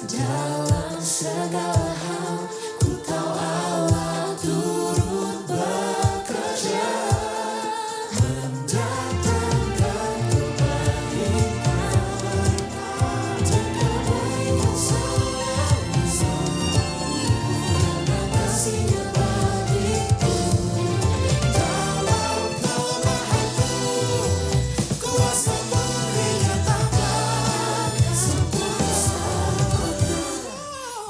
Dalam segala hal ku tahu Allah turut bekerja mendatangkan kebaikan dan kebaikan selalu karena kasih-Nya bagiku. Dalam kelemahanku kuasa berinya takkan sempurna.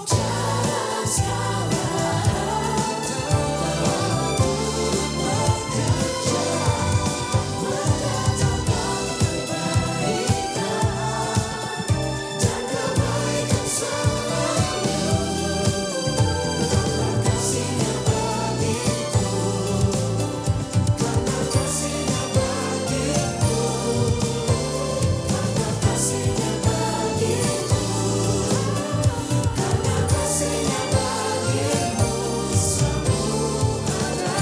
Dalam segala hal Allah turut bekerja mendatangkan kebaikan dan kebaikan selalu karena kasih-Nya bagiku, karena kasih-Nya bagiku, karena kasih-Nya bagiku, karena kasih-Nya bagiku selalu ada.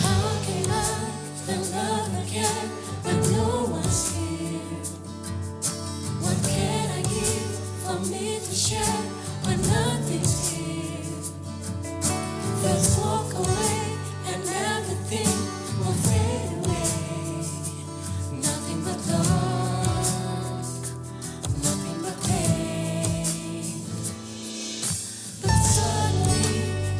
How can I feel love again when no one's here? What can I give for me to share when nothing's here? Let's walk away and everything will fade away. Nothing but dark, nothing but pain. But suddenly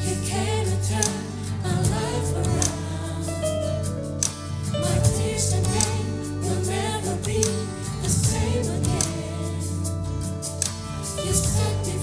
you came and turned my life around. My tears and pain will never be the same again. You set me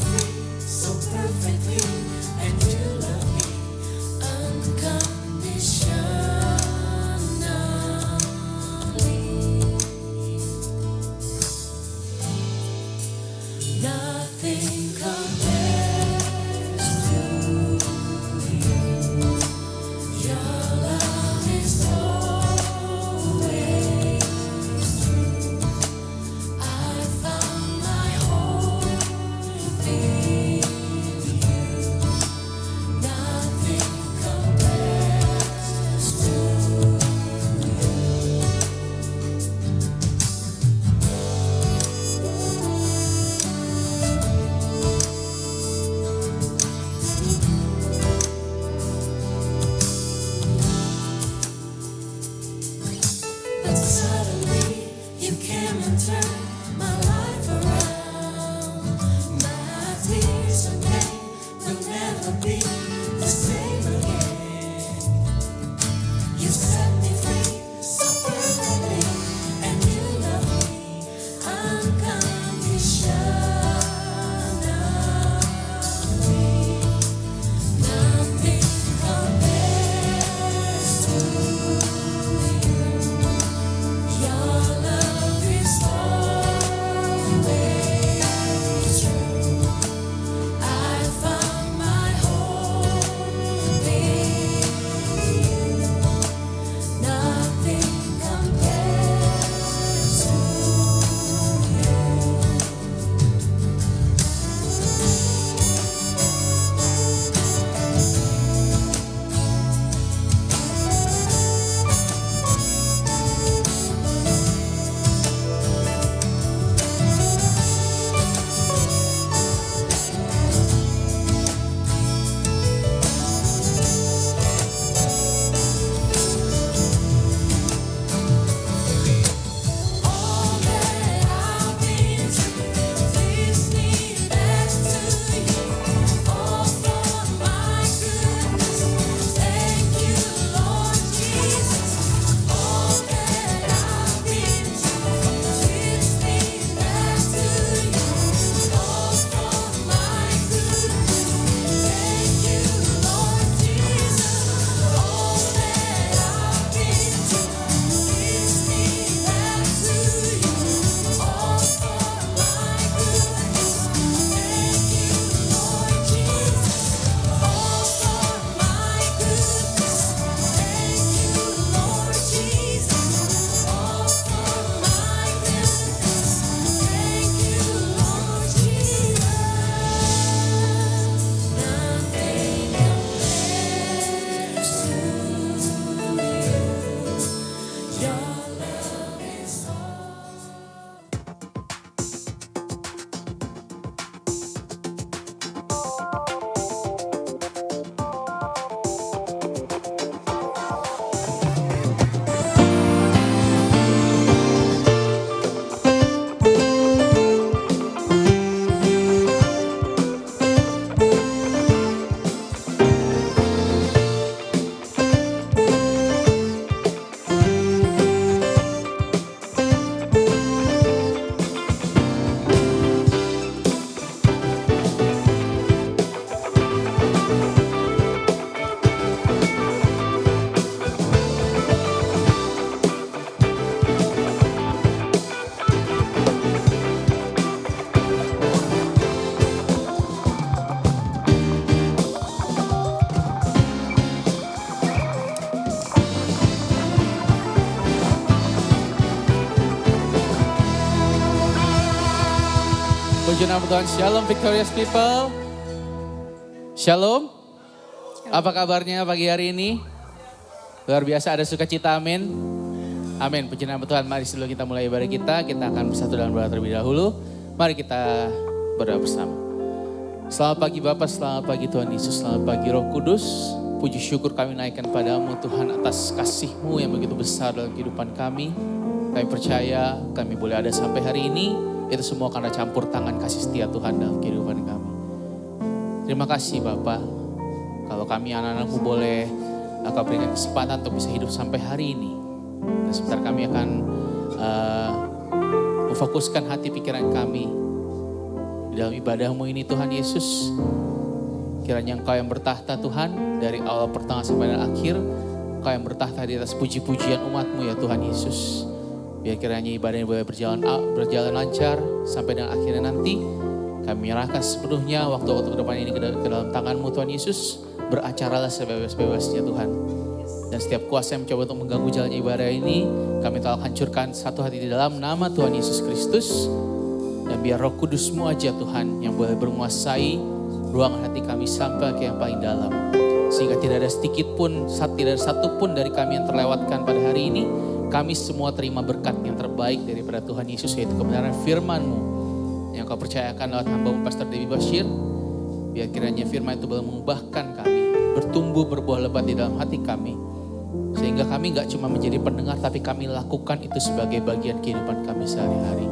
Puji nama Tuhan, Shalom Victorious People. Shalom. Apa kabarnya pagi hari ini? Luar biasa, ada sukacita, amin. Amin, puji nama Tuhan. Mari sebelum kita mulai ibadah kita akan bersatu dalam doa terlebih dahulu. Mari kita berdoa bersama. Selamat pagi Bapak, selamat pagi Tuhan Yesus, selamat pagi Roh Kudus. Puji syukur kami naikkan padamu Tuhan atas kasih-Mu yang begitu besar dalam kehidupan kami. Kami percaya kami boleh ada sampai hari ini. Itu semua karena campur tangan kasih setia Tuhan dalam kehidupan kami. Terima kasih Bapak. Kalau kami anak-anak-Mu boleh Engkau berikan kesempatan untuk bisa hidup sampai hari ini. Dan sebentar kami akan memfokuskan hati pikiran kami di dalam ibadah-Mu ini Tuhan Yesus. Kiranya Engkau yang bertahta Tuhan dari awal pertengahan sampai dan akhir. Engkau yang bertahta di atas puji-pujian umat-Mu ya Tuhan Yesus. Biar kiranya ibadah ini boleh berjalan lancar sampai dengan akhirnya nanti. Kami menyerahkan sepenuhnya waktu-waktu ke depan ini ke dalam tangan-Mu Tuhan Yesus. Beracaralah sebebas-bebasnya Tuhan. Dan setiap kuasa yang mencoba untuk mengganggu jalannya ibadah ini, kami telah hancurkan satu hati di dalam nama Tuhan Yesus Kristus. Dan biar Roh Kudus-Mu aja Tuhan yang boleh menguasai ruangan hati kami sampai ke yang paling dalam. Sehingga tidak ada sedikit pun, tidak ada satu pun dari kami yang terlewatkan pada hari ini. Kami semua terima berkat yang terbaik daripada Tuhan Yesus, yaitu kebenaran firman-Mu yang Kau percayakan lewat hamba-Mu Pastor Debbie Bashir. Biar kiranya firman itu boleh mengubahkan kami, bertumbuh berbuah lebat di dalam hati kami. Sehingga kami gak cuma menjadi pendengar, tapi kami lakukan itu sebagai bagian kehidupan kami sehari-hari.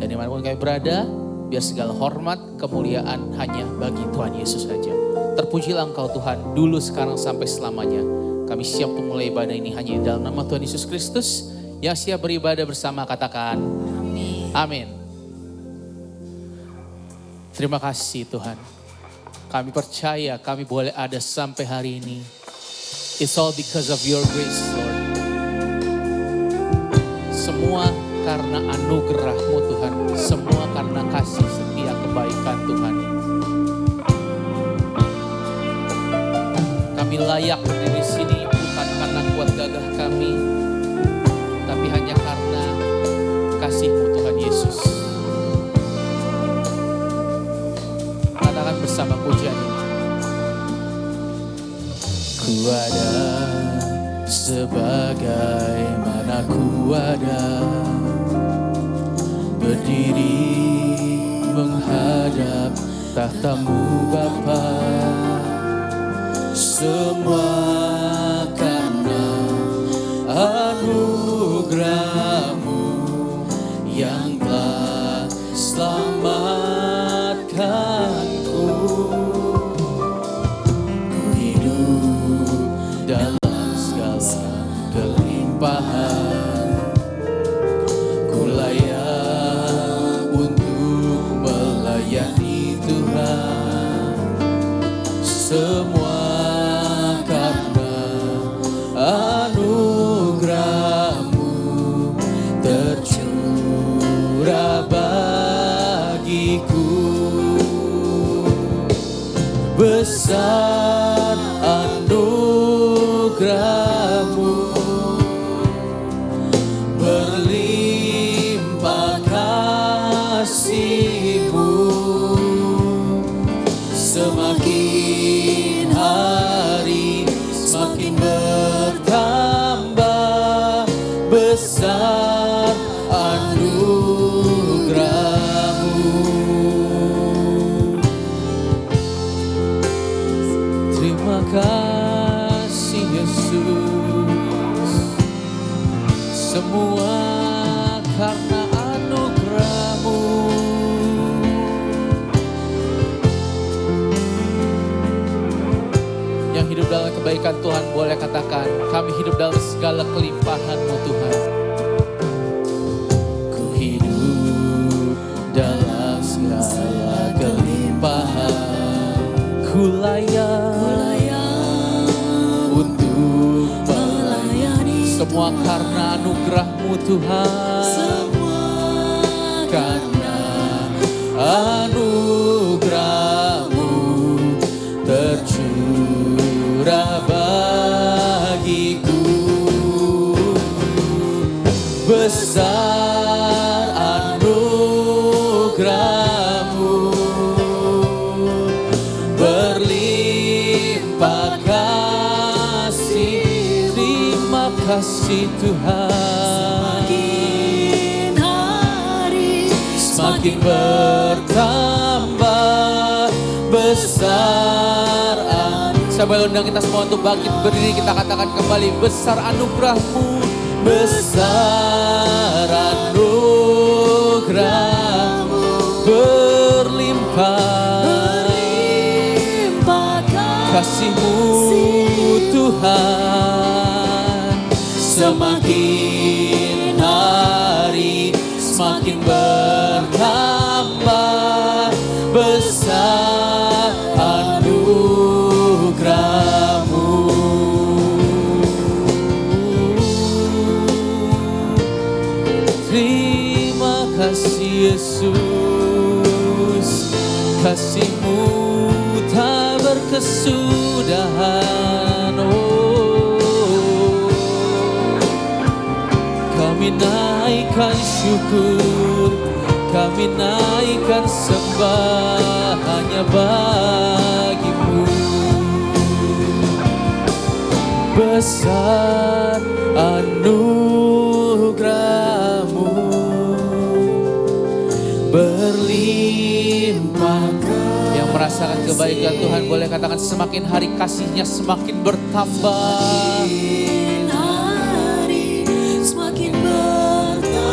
Dan dimanapun kami berada, biar segala hormat, kemuliaan hanya bagi Tuhan Yesus saja. Terpujilah Engkau Tuhan, dulu, sekarang, sampai selamanya. Kami siap untuk mulai ibadah ini hanya di dalam nama Tuhan Yesus Kristus. Yang siap beribadah bersama katakan amin. Amin. Terima kasih Tuhan. Kami percaya kami boleh ada sampai hari ini. It's all because of your grace Lord. Semua karena anugerah-Mu Tuhan. Semua karena kasih setia kebaikan Tuhan. Kami layak berdiri di sini bukan karena kuat gagah kami, tapi hanya karena kasih-Mu Tuhan Yesus. Katakan bersama pujian ini. Ku ada sebagaimana ku ada, berdiri menghadap tahta-Mu Bapa. Semua karena anugerah-Mu yang telah selamatkanku. Ku hidup dalam segala kelimpahan. Ku layak untuk melayani Tuhan. Semua anugerah-Mu tercurah bagiku. Besar anugerah-Mu, berlimpah kasih-Mu, semakin hari semakin bertambah Semua karena anugerah-Mu. Yang hidup dalam kebaikan Tuhan boleh katakan, kami hidup dalam segala kelimpahan-Mu Tuhan. Ku hidup dalam segala kelimpahan, ku layak untuk melayani. Semua karena anugerah-Mu Tuhan. Semua karena anugerah-Mu tercurah bagiku. Besar anugerah-Mu, berlimpah kasih. Terima kasih Tuhan. Semakin hari semakin bertambah besar. Saya boleh undang kita semua untuk bangkit berdiri, kita katakan kembali, besar anugerah-Mu, besar anugerah-Mu, berlimpah kasih-Mu Tuhan. Semakin hari semakin bertambah besar anugerah-Mu. Terima kasih Yesus, kasih-Mu tak berkesudahan. Kami naikkan syukur, kami naikkan sembah hanya bagi-Mu. Besar anugerah-Mu, berlimpah. Yang merasakan kebaikan Tuhan boleh katakan, semakin hari kasih-Nya semakin bertambah.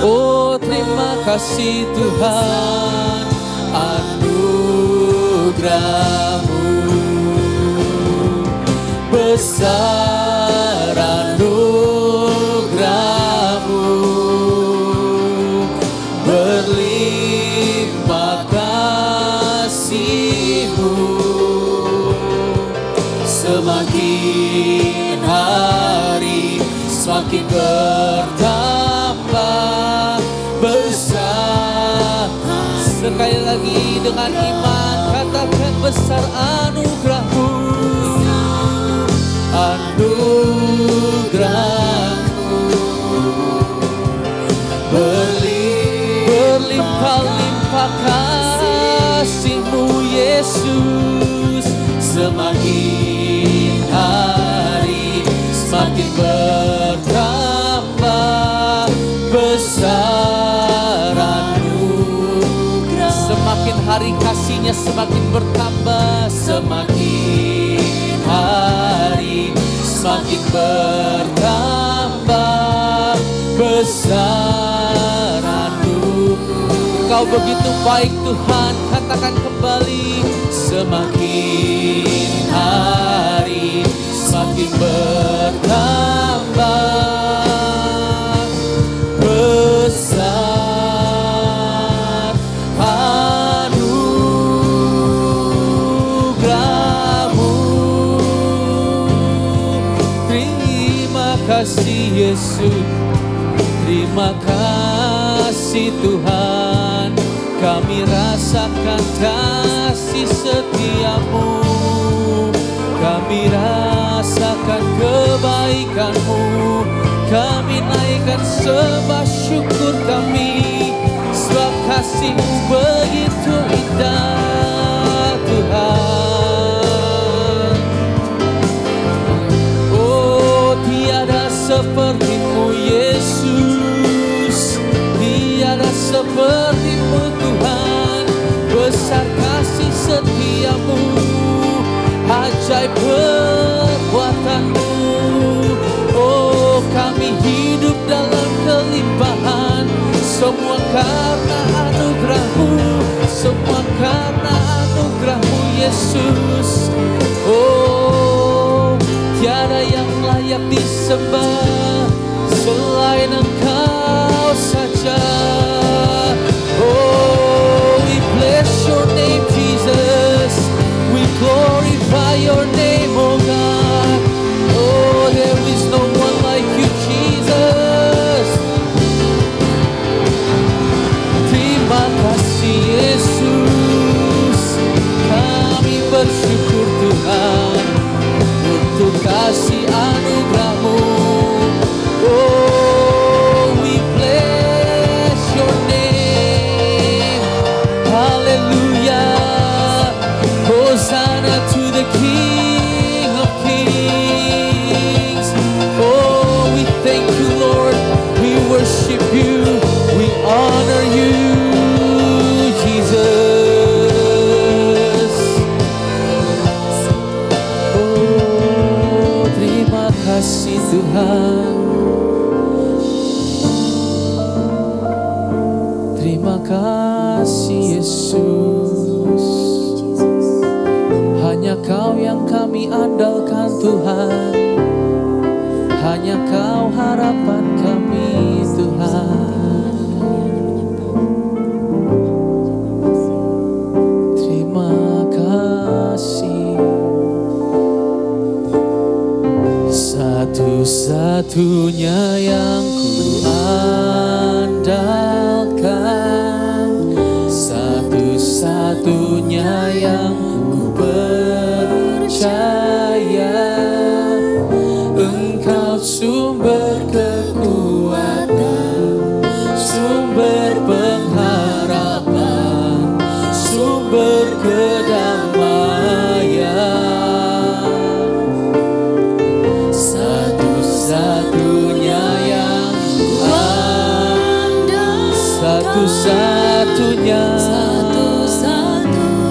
Oh, terima kasih Tuhan, anugerah-Mu, besar anugerah-Mu, berlimpah kasih-Mu. Semakin hari semakin bertambah besar. Sekali lagi dengan iman katakan, besar anugerah-Mu, anugerah-Mu, berlimpah-limpah kasih-Mu Yesus. Semakin hari semakin bertambah besar anugerah. Semakin hari kasih-Nya semakin bertambah. Semakin hari semakin bertambah besar anugerah. Engkau begitu baik Tuhan, katakan kembali, semakin hari semakin bertambah besar anugerah-Mu. Terima kasih Yesus, terima kasih Tuhan. Kami rasakan kasih setia-Mu, kami rasakan kebaikan-Mu, kami naikkan sembah syukur kami, sebab kasih-Mu begitu indah Tuhan. Oh, tiada seperti-Mu Yesus, tiada seperti-Mu Tuhan. Besar kasih setia-Mu, ajaib perbuatan-Mu. Oh, kami hidup dalam worship you, we honor you, Jesus. Oh, terima kasih Tuhan. Terima kasih Yesus. Hanya Kau yang kami andalkan Tuhan. Hanya Kau harapan kami Tuhan. Terima kasih. Satu-satunya yang ku andalkan, satu-satunya yang ku percaya, Engkau sumber kekuatan, sumber pengharapan, sumber kedamaian. Satu-satunya yang ku andalkan, satu-satunya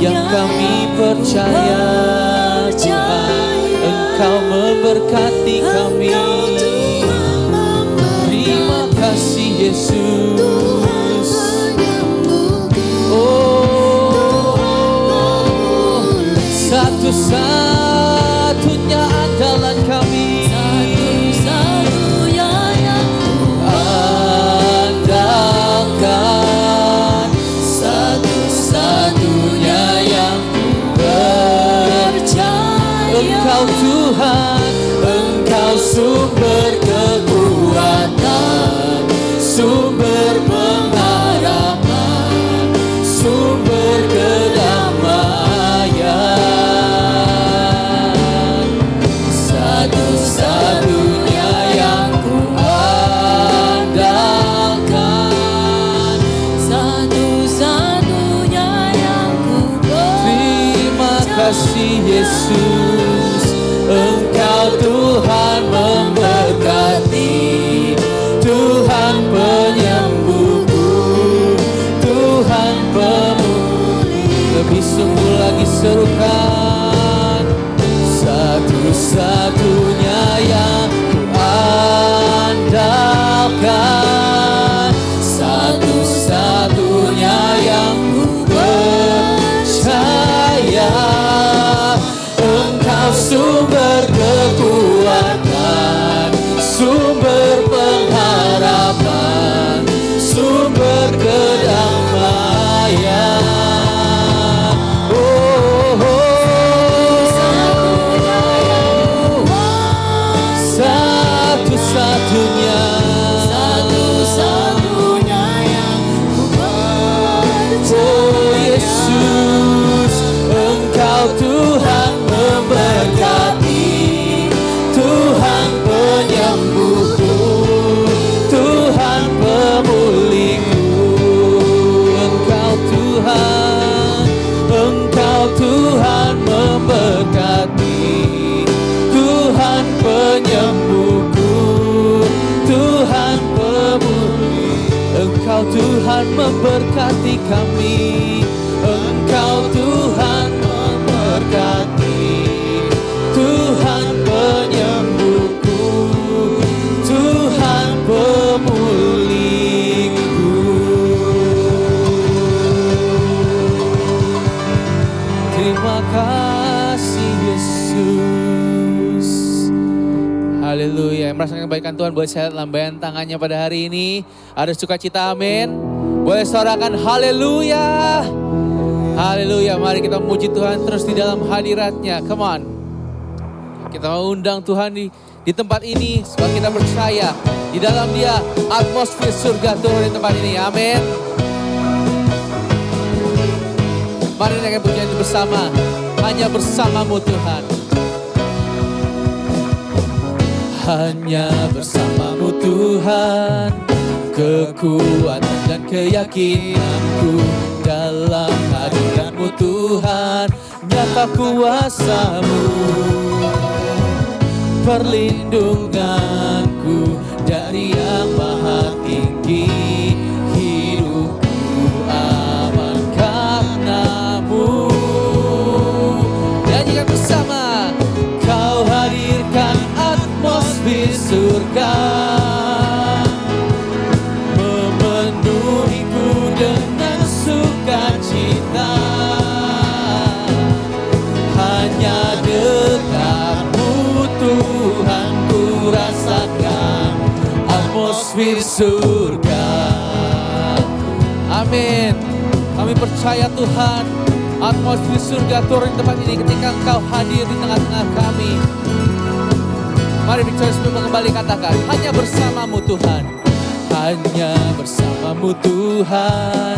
yang kami percaya, Tuhan, Engkau memberkati kami. Terima kasih Yesus. Oh, satu-satunya andalan kami, satu-satunya yang ku andalkan, satu-satunya yang ku percaya, Engkau Tuhan, Engkau sumber kekuatan, sumber pengharapan, sumber kedamaian. Satu-satunya yang ku andalkan, satu-satunya yang ku terima kasih Yesus. Engkau Tuhan memberkati, Tuhan penyembuhku, Tuhan pemulih. Lebih sungguh lagi serukan, satu-satunya yang ku andalkan, satu-satunya yang ku percaya, Engkau sumber kekuatan, sumber pengharapan, sumber kedamaian. Oh, satu-satunya yang ku percaya. Oh Yesus, Engkau Tuhan memberkati, Tuhan penyembuhku, Tuhan pemulihku. Engkau Tuhan memberkati, Tuhan penyembuhku, Tuhan pemulih. Engkau Tuhan memberkati kami, Engkau Tuhan memberkati, Tuhan penyembuhku, Tuhan pemulihku. Terima kasih Yesus. Haleluya. Yang merasakan kebaikan Tuhan boleh saya lambaikan tangannya pada hari ini. Ada sukacita, amin. Boleh sorakan haleluya. Haleluya. Mari kita memuji Tuhan terus di dalam hadiratnya. Come on. Kita mau undang Tuhan di tempat ini sebab kita percaya di dalam Dia atmosfer surga turun di tempat ini. Amin. Mari naikkan pujian itu bersama. Hanya bersamamu Tuhan. Hanya bersamamu Tuhan, kekuatan dan keyakinanku. Dalam hadiratmu Tuhan, nyata kuasamu, perlindunganku dari yang maha tinggi. surga. Amin. Kami percaya Tuhan, atmosfer surga turun di tempat ini ketika Engkau hadir di tengah-tengah kami. Mari Victory Spirit kembali katakan, hanya bersamamu Tuhan. Hanya bersamamu Tuhan,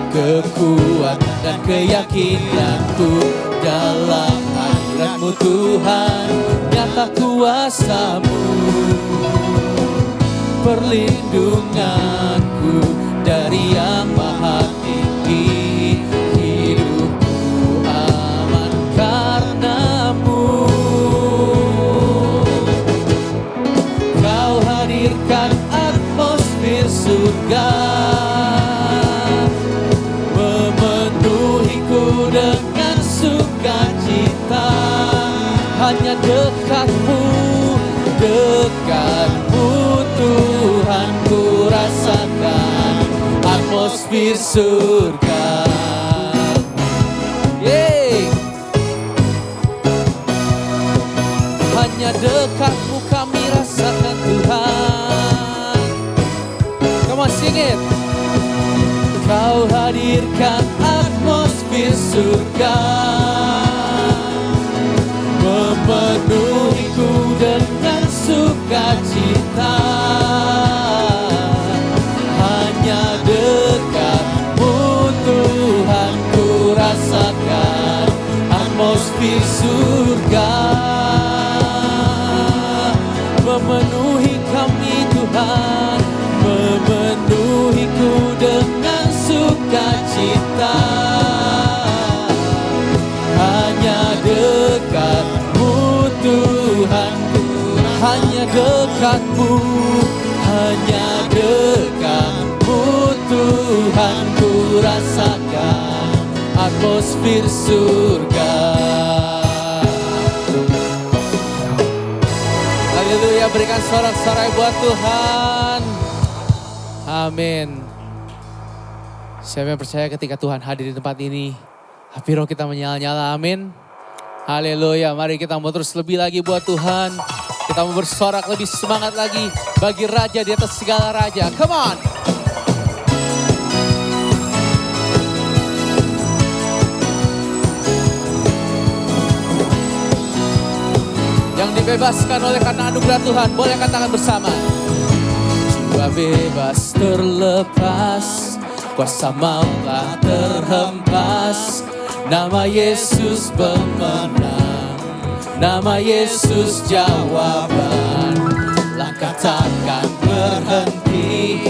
kekuatan dan keyakinanku dalam hadirat-Mu Tuhan. Nyata kuasa-Mu, perlindunganku dari yang maha tinggi. Hidupku aman karena-Mu. Kau hadirkan atmosfer surga, memenuhiku dengan sukacita. Hanya dekat-Mu, dekat-Mu Tuhan, ku rasakan atmosfer surga. Yeay. Hanya dekat-Mu kami rasakan Tuhan. Come on, sing it. Kau hadirkan atmosfer surga, memenuhiku dengan sukacita. Hanya dekat-Mu Tuhan, ku rasakan atmosfer surga. Memenuhi kami Tuhan, memenuhiku dengan sukacita. Hanya dekat-Mu Tuhan, hanya dekat-Mu, hanya dekat-Mu Tuhan, ku rasakan atmosfer surga. Haleluya, berikan sorak-sorai buat Tuhan. Amin. Siapa yang percaya ketika Tuhan hadir di tempat ini, api roh kita menyala-nyala, amin. Haleluya, mari kita mau terus lebih lagi buat Tuhan. Kita mau bersorak lebih semangat lagi bagi Raja di atas segala raja. Come on. Yang dibebaskan oleh karena anugerah Tuhan, boleh katakan bersama. Jiwa bebas terlepas, kuasa maut telah terhempas. Nama Yesus pemenang, nama Yesus jawaban. Langkah takkan berhenti,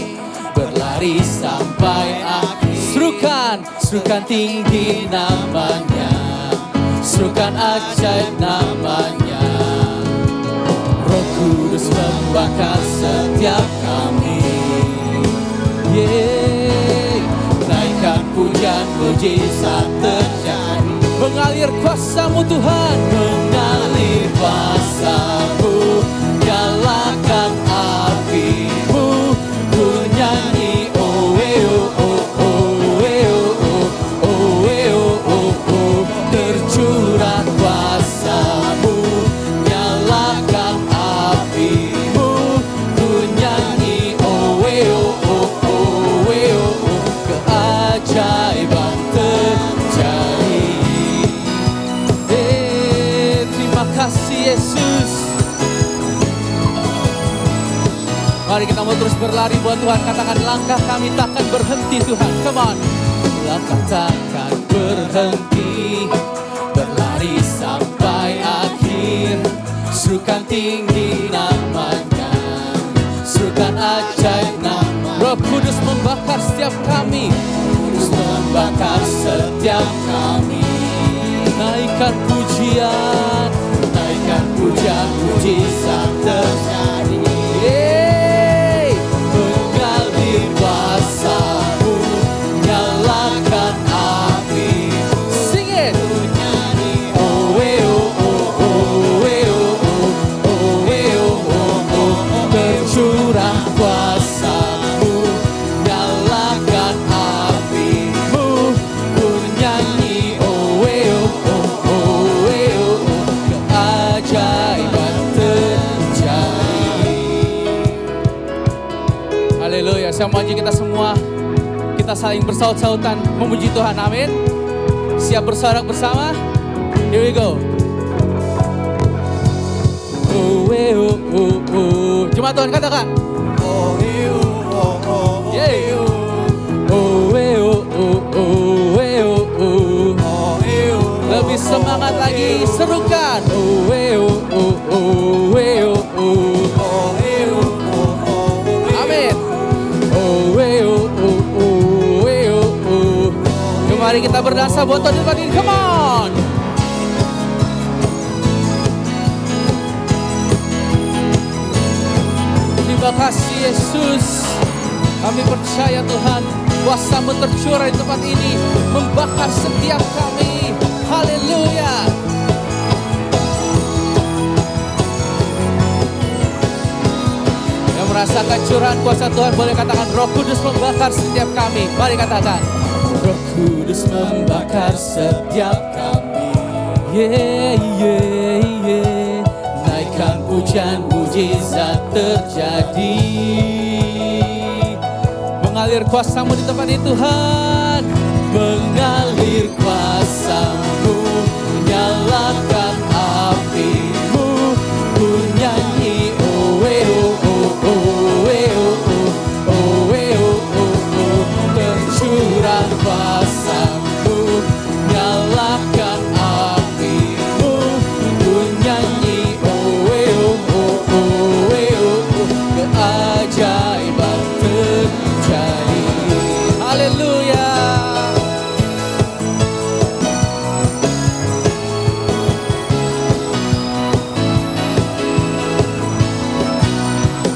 berlari sampai akhir. Serukan tinggi namanya, serukan ajaib namanya. Roh Kudus membakar setiap kami. Naikkan pujian, mujizat terjadi. Mengalir kuasa-Mu Tuhan, mengalir kuasa-Mu. Nyalakan api-Mu, ku nyanyi oh oh oh oh oh oh oh oh. Tercurah kuasa-Mu, nyalakan api-Mu, ku nyanyi oh oh oh oh oh. Keajaiban terjadi. Terima kasih Yesus. Mari kita mau terus berlari buat Tuhan. Katakan, langkah kami takkan berhenti Tuhan. Come on. Langkah takkan berhenti, berlari sampai akhir. Serukan tinggi namanya, serukan ajaib nama. Roh Kudus membakar setiap kami, Kudus membakar setiap kami. Naikkan pujian, naikkan pujian, mujizat terjadi. Mengalir kuasa-Mu, nyalakan api. Sing it. Oh oh oh oh oh oh oh. Tercurah kuasa-Mu, nyalakan api-Mu, ku nyanyi oh oh oh oh. Keajaiban terjadi. Haleluya. Saya maju kita semua. Kita saling bersaut-sautan memuji Tuhan. Amin. Siap bersorak bersama? Here we go. Oh, oh, oh, oh. Cuma Tuhan katakan. Oh, oh, oh, oh. Yeah. Oh, oh, oh, oh, oh, oh. Lebih semangat lagi, serukan. Oh, oh, oh, oh, oh, oh. Amin. Oh, oh, oh, oh, oh, oh. Mari kita berdansa buat Tuhan di depan ini. Come on. Terima kasih Yesus. Kami percaya Tuhan, kuasa-Mu tercurah di tempat ini, membakar setiap kami. Haleluya. Yang merasakan curahan kuasa Tuhan boleh katakan, Roh Kudus membakar setiap kami. Mari katakan, Roh Kudus membakar setiap kami. Yeah, yeah, yeah. Naikkan pujian, mujizat terjadi. Mengalir kuasa-Mu di tempat ini Tuhan. Mengalir kuasa-Mu, menyalakan api-Mu. Ku nyanyi oh oh oh oh oh oh oh oh. Tercurah kuasa-Mu, nyalakan api-Mu. Ku nyanyi oh oh oh oh. Keajaiban terjadi. Haleluya.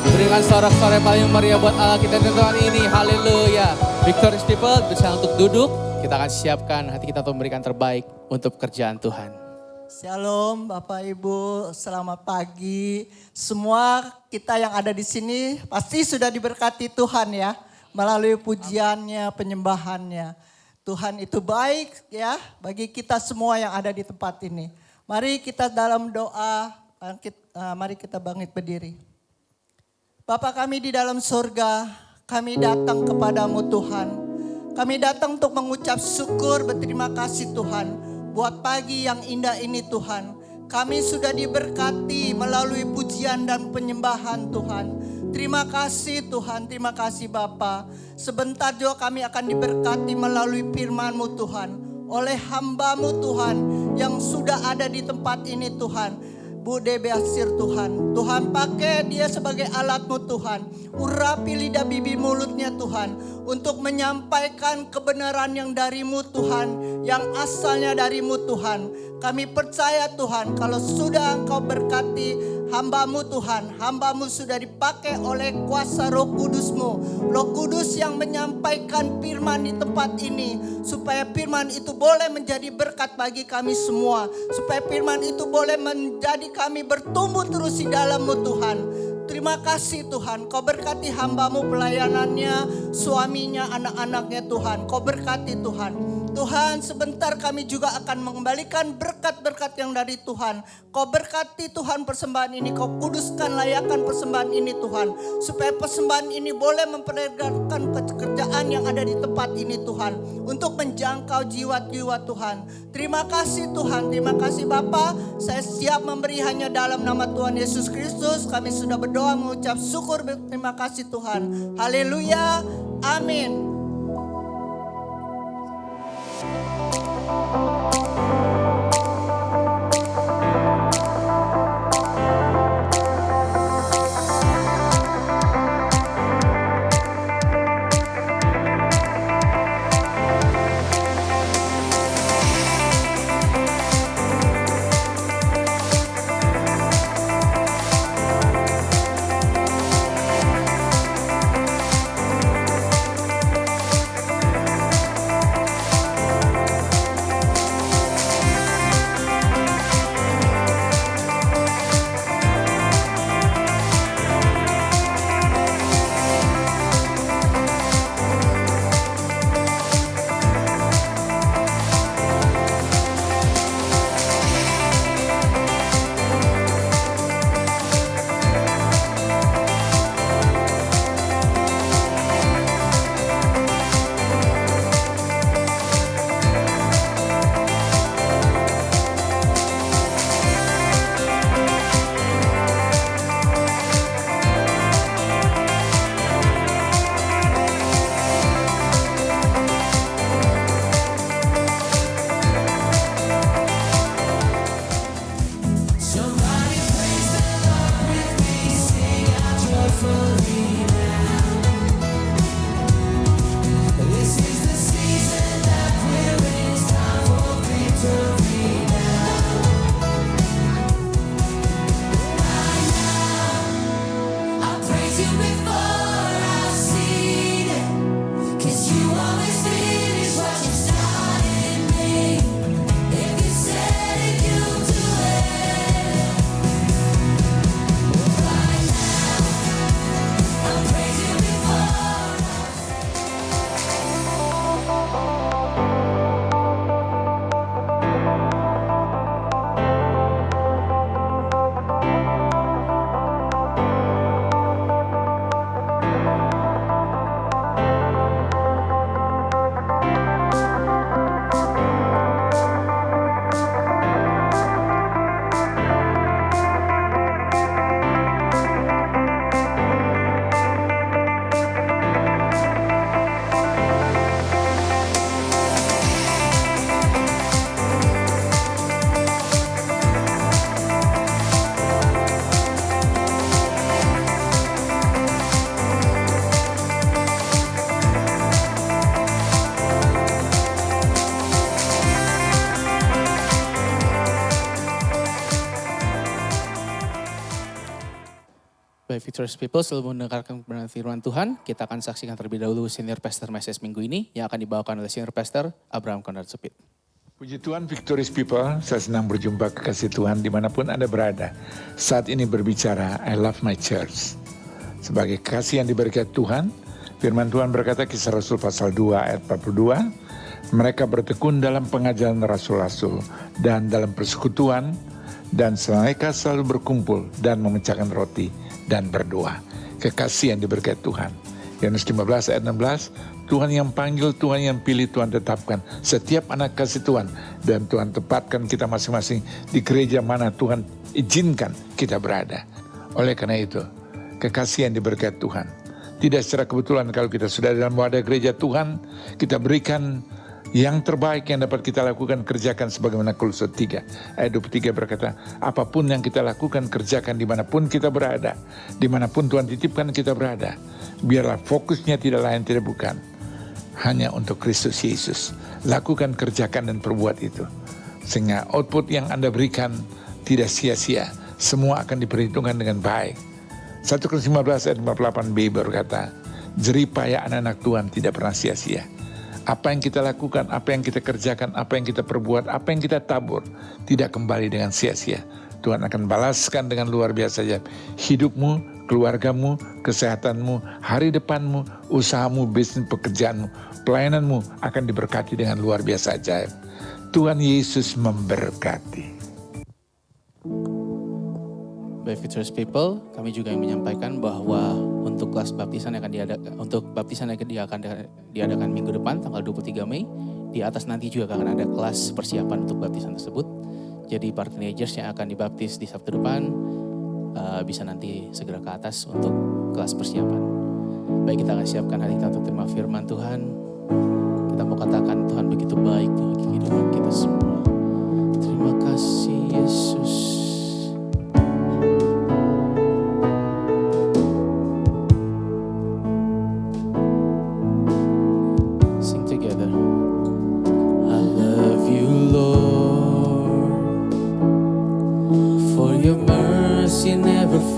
Berikan sorak-sorai paling meriah buat Allah kita di tempat ini. Haleluya. Victorious people, bisa untuk duduk. Kita akan siapkan hati kita untuk memberikan terbaik untuk pekerjaan Tuhan. Shalom Bapak Ibu, selamat pagi. Semua kita yang ada di sini pasti sudah diberkati Tuhan ya. Melalui pujiannya, penyembahannya. Tuhan itu baik ya bagi kita semua yang ada di tempat ini. Mari kita dalam doa, mari kita bangkit berdiri. Bapa kami di dalam surga, kami datang kepadamu Tuhan. Kami datang untuk mengucap syukur, berterima kasih Tuhan. Buat pagi yang indah ini Tuhan. Kami sudah diberkati melalui pujian dan penyembahan Tuhan. Terima kasih Tuhan, terima kasih Bapa. Sebentar juga kami akan diberkati melalui firman-Mu Tuhan. Oleh hamba-Mu Tuhan yang sudah ada di tempat ini Tuhan. Bu Debiasir Tuhan. Tuhan pakai dia sebagai alat-Mu Tuhan. Urapi lidah bibir mulutnya Tuhan. Untuk menyampaikan kebenaran yang dari-Mu Tuhan. Yang asalnya dari-Mu Tuhan. Kami percaya Tuhan kalau sudah Engkau berkati hamba-Mu Tuhan. Hamba-Mu sudah dipakai oleh kuasa Roh Kudus-Mu. Roh Kudus yang menyampaikan firman di tempat ini. Supaya firman itu boleh menjadi berkat bagi kami semua. Supaya firman itu boleh menjadi kami bertumbuh terus di dalam-Mu Tuhan. Terima kasih Tuhan, Kau berkati hamba-Mu pelayanannya, suaminya, anak-anaknya Tuhan. Kau berkati Tuhan. Tuhan sebentar kami juga akan mengembalikan berkat-berkat yang dari Tuhan. Kau berkati Tuhan persembahan ini, Kau kuduskan layakan persembahan ini Tuhan. Supaya persembahan ini boleh memperdengarkan pekerjaan yang ada di tempat ini Tuhan. Untuk menjangkau jiwa-jiwa Tuhan. Terima kasih Tuhan, terima kasih Bapa. Saya siap memberi hanya dalam nama Tuhan Yesus Kristus. Kami sudah berdoa mengucap syukur, terima kasih Tuhan. Haleluya, amin. Victorious People, sebelum mendengarkan kebenaran firman Tuhan, kita akan saksikan terlebih dahulu Senior Pastor Message minggu ini yang akan dibawakan oleh Senior Pastor Abraham Konrad Supit. Puji Tuhan, Victorious People, saya senang berjumpa kekasih Tuhan dimanapun Anda berada. Saat ini berbicara, I love my church. Sebagai kekasih yang diberkati Tuhan, firman Tuhan berkata Kisah Rasul pasal 2 ayat 42, mereka bertekun dalam pengajaran rasul-rasul dan dalam persekutuan, dan mereka selalu berkumpul dan memecahkan roti dan berdoa. Kekasih yang diberkati Tuhan. Yohanes 15 ayat 16, Tuhan yang panggil, Tuhan yang pilih, Tuhan tetapkan setiap anak kasih Tuhan. Dan Tuhan tempatkan kita masing-masing di gereja mana Tuhan izinkan kita berada. Oleh karena itu, kekasih yang diberkati Tuhan. Tidak secara kebetulan kalau kita sudah dalam wadah gereja Tuhan, kita berikan yang terbaik yang dapat kita lakukan, kerjakan sebagaimana Kolose 3 ayat 23 berkata, apapun yang kita lakukan, kerjakan dimanapun kita berada, dimanapun Tuhan titipkan kita berada. Biarlah fokusnya tidak lain tidak bukan, hanya untuk Kristus Yesus. Lakukan, kerjakan dan perbuat itu, sehingga output yang Anda berikan tidak sia-sia, semua akan diperhitungkan dengan baik. 1 Korintus 15 ayat 58b berkata, jeripaya anak-anak Tuhan tidak pernah sia-sia. Apa yang kita lakukan, apa yang kita kerjakan, apa yang kita perbuat, apa yang kita tabur, tidak kembali dengan sia-sia. Tuhan akan balaskan dengan luar biasa ajaib. Hidupmu, keluargamu, kesehatanmu, hari depanmu, usahamu, bisnis, pekerjaanmu, pelayananmu akan diberkati dengan luar biasa ajaib. Tuhan Yesus memberkati. Baik Victorious People, kami juga yang menyampaikan bahwa untuk kelas baptisan yang akan diadakan minggu depan tanggal 23 Mei, di atas nanti juga akan ada kelas persiapan untuk baptisan tersebut. Jadi para teenagers yang akan dibaptis di Sabtu depan bisa nanti segera ke atas untuk kelas persiapan. Baik, kita akan siapkan hati kita untuk terima firman Tuhan. Kita mau katakan Tuhan begitu baik bagi kehidupan kita semua. Terima kasih Yesus.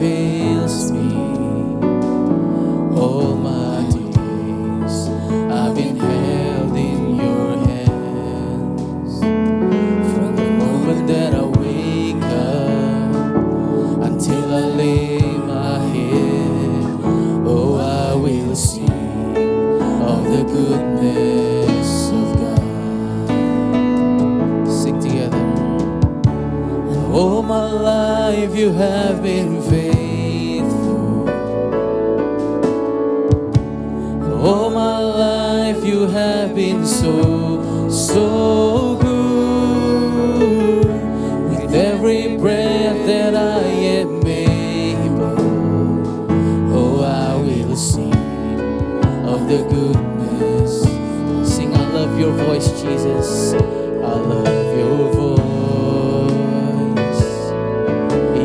Fails me all my days. I've been held in your hands from the moment that I wake up until I lay my head. Oh, I will sing of the goodness of God. Sing together. All my life you have been faithful. All my life you have been so, so good. With every breath that I am able, oh, I will sing of the goodness. Sing, I love your voice, Jesus. I love your voice.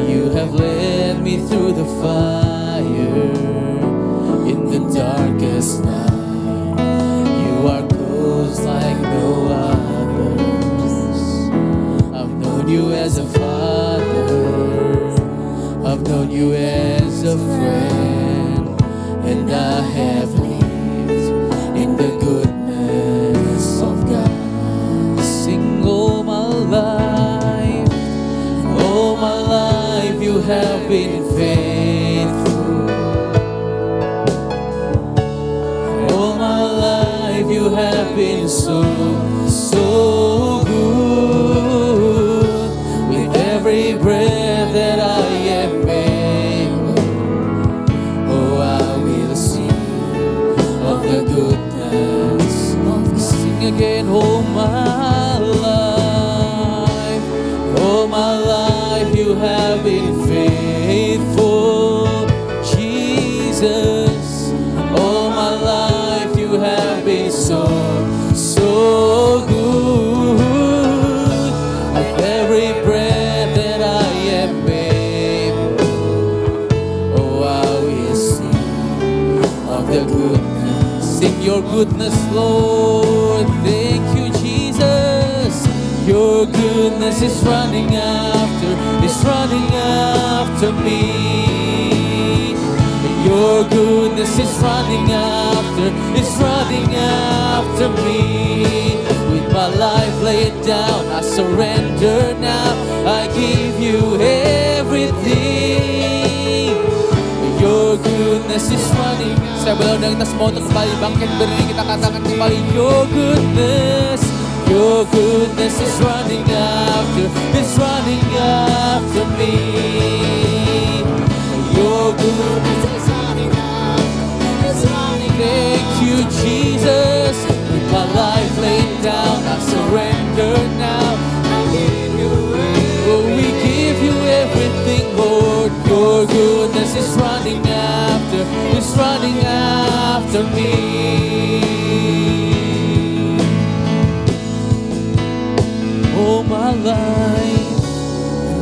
You have led me through the fire in the darkest night. You are close like no others. I've known you as a father, I've known you as a friend, and I have lived in the goodness of God. Sing all my life, all my life you have been faithful. You have been so, so good. With every breath that I am able, oh, I will sing of the goodness. Sing again, all my life you have been faithful, Jesus. All my life you have been so, so good. With every breath that I am able, oh, I will sing of the goodness. Sing your goodness, Lord. Thank you, Jesus. Your goodness is running after me. Your goodness is running after me. With my life laid down, I surrender now. I give you everything. Your goodness is running. Saya boleh undang kita semua untuk kembali bangkit berdiri, kita katakan kembali Your goodness is running after me. Your goodness is running after, thank you Jesus. With my life laid down, I surrender now. I give you everything. Oh, we give you everything, Lord. Your goodness is running after me.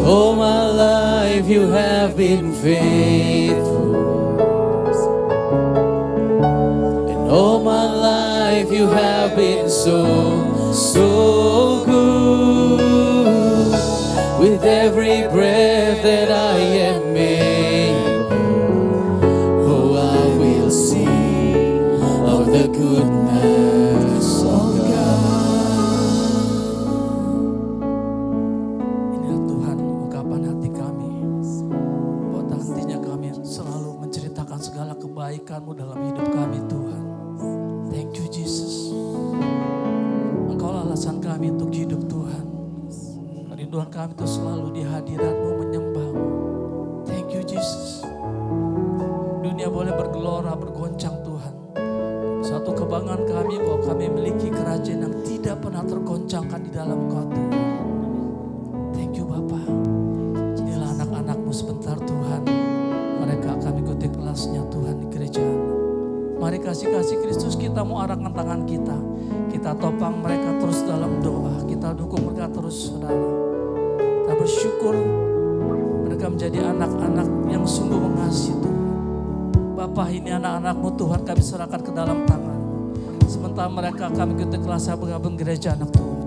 All my life you have been faithful. And all my life you have been so good. With every breath that I am able, oh, I will sing of the goodness of God. Inilah Tuhan ungkapan hati kami, buat nantinya kami selalu menceritakan segala kebaikan-Mu dalam hidup kami Tuhan. Thank you Jesus. Engkaulah alasan kami untuk hidup Tuhan. Kerinduan kami itu selalu di hadirat-Mu menyembah-Mu. Thank you Jesus. Dunia boleh bergelora, bergoncang Tuhan. Satu kebanggaan kami bahwa kami memiliki kerajaan yang tidak pernah tergoncangkan di dalam Kau Tuhan. Thank you Bapa. Inilah anak-anak-Mu sebentar Tuhan. Mereka akan mengikuti kelasnya Tuhan di gereja. Mari kasih-kasih Kristus kita mau arahkan tangan kita. Kita topang mereka terus dalam doa. Kita dukung mereka terus saudara. Kita bersyukur mereka menjadi anak-anak yang sungguh mengasihi Tuhan. Bapa, ini anak-anak-Mu Tuhan kami serahkan ke dalam tangan. Sementara mereka kami ikuti kelas bergabung gereja anak Tuhan.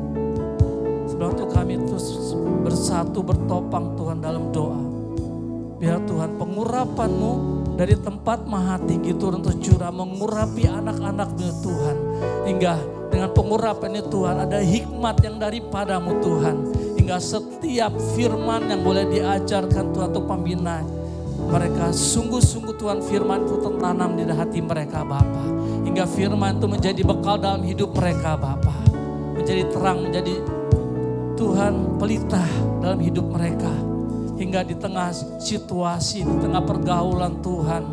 Sebelum itu kami terus bersatu bertopang Tuhan dalam doa. Biar Tuhan pengurapan-Mu dari tempat maha tinggi turun tercurah mengurapi anak-anak-Mu Tuhan. Hingga dengan pengurapan ini Tuhan ada hikmat yang daripada-Mu Tuhan. Hingga setiap firman yang boleh diajarkan Tuhan untuk pembina mereka, sungguh-sungguh Tuhan firman itu tertanam di hati mereka Bapa. Hingga firman itu menjadi bekal dalam hidup mereka Bapa. Menjadi terang, menjadi Tuhan pelita dalam hidup mereka. Hingga di tengah situasi, di tengah pergaulan Tuhan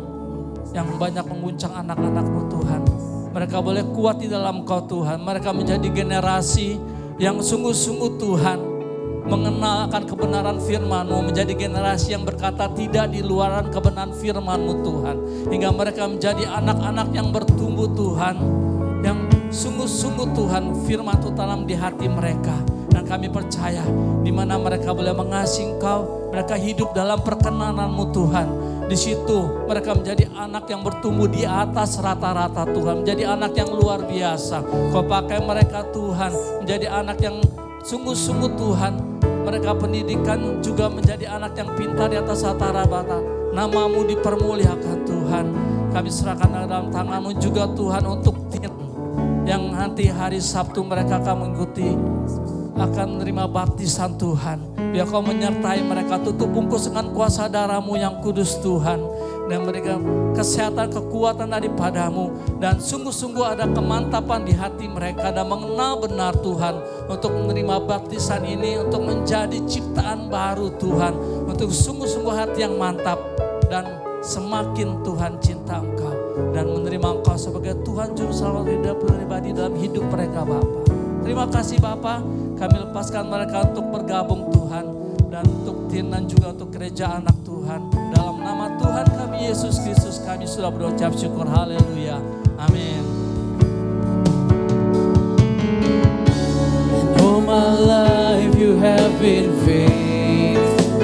yang banyak mengguncang anak-anak-Mu Tuhan. Mereka boleh kuat di dalam Kau Tuhan. Mereka menjadi generasi yang sungguh-sungguh Tuhan mengenal akan kebenaran firman-Mu, menjadi generasi yang berkata tidak di luaran kebenaran firman-Mu Tuhan. Hingga mereka menjadi anak-anak yang bertumbuh Tuhan, yang sungguh-sungguh Tuhan firman itu tanam di hati mereka. Dan kami percaya di mana mereka boleh mengasihi Engkau, mereka hidup dalam perkenanan-Mu Tuhan. Di situ mereka menjadi anak yang bertumbuh di atas rata-rata Tuhan, menjadi anak yang luar biasa. Kau pakai mereka Tuhan menjadi anak yang sungguh-sungguh Tuhan. Mereka pendidikan juga menjadi anak yang pintar di atas rata-rata. Nama-Mu dipermuliakan Tuhan. Kami serahkan dalam tangan-Mu juga Tuhan untuk tim yang nanti hari Sabtu mereka akan mengikuti, akan menerima baptisan Tuhan. Biar Kau menyertai mereka, tutup bungkus dengan kuasa darah-Mu yang kudus Tuhan. Dan mereka kesehatan, kekuatan daripada-Mu. Dan sungguh-sungguh ada kemantapan di hati mereka dan mengenal benar Tuhan. Untuk menerima baptisan ini, untuk menjadi ciptaan baru Tuhan. Untuk sungguh-sungguh hati yang mantap. Dan semakin Tuhan cinta Engkau. Dan menerima Engkau sebagai Tuhan Juru Selamat hidup pribadi dalam hidup mereka Bapa. Terima kasih Bapa. Kami lepaskan mereka untuk bergabung Tuhan. Dan untuk tim dan juga untuk gereja anak Tuhan. Dalam nama Tuhan kami Yesus Kristus kami sudah berucap syukur. Haleluya. Amin. And all my life you have been faithful.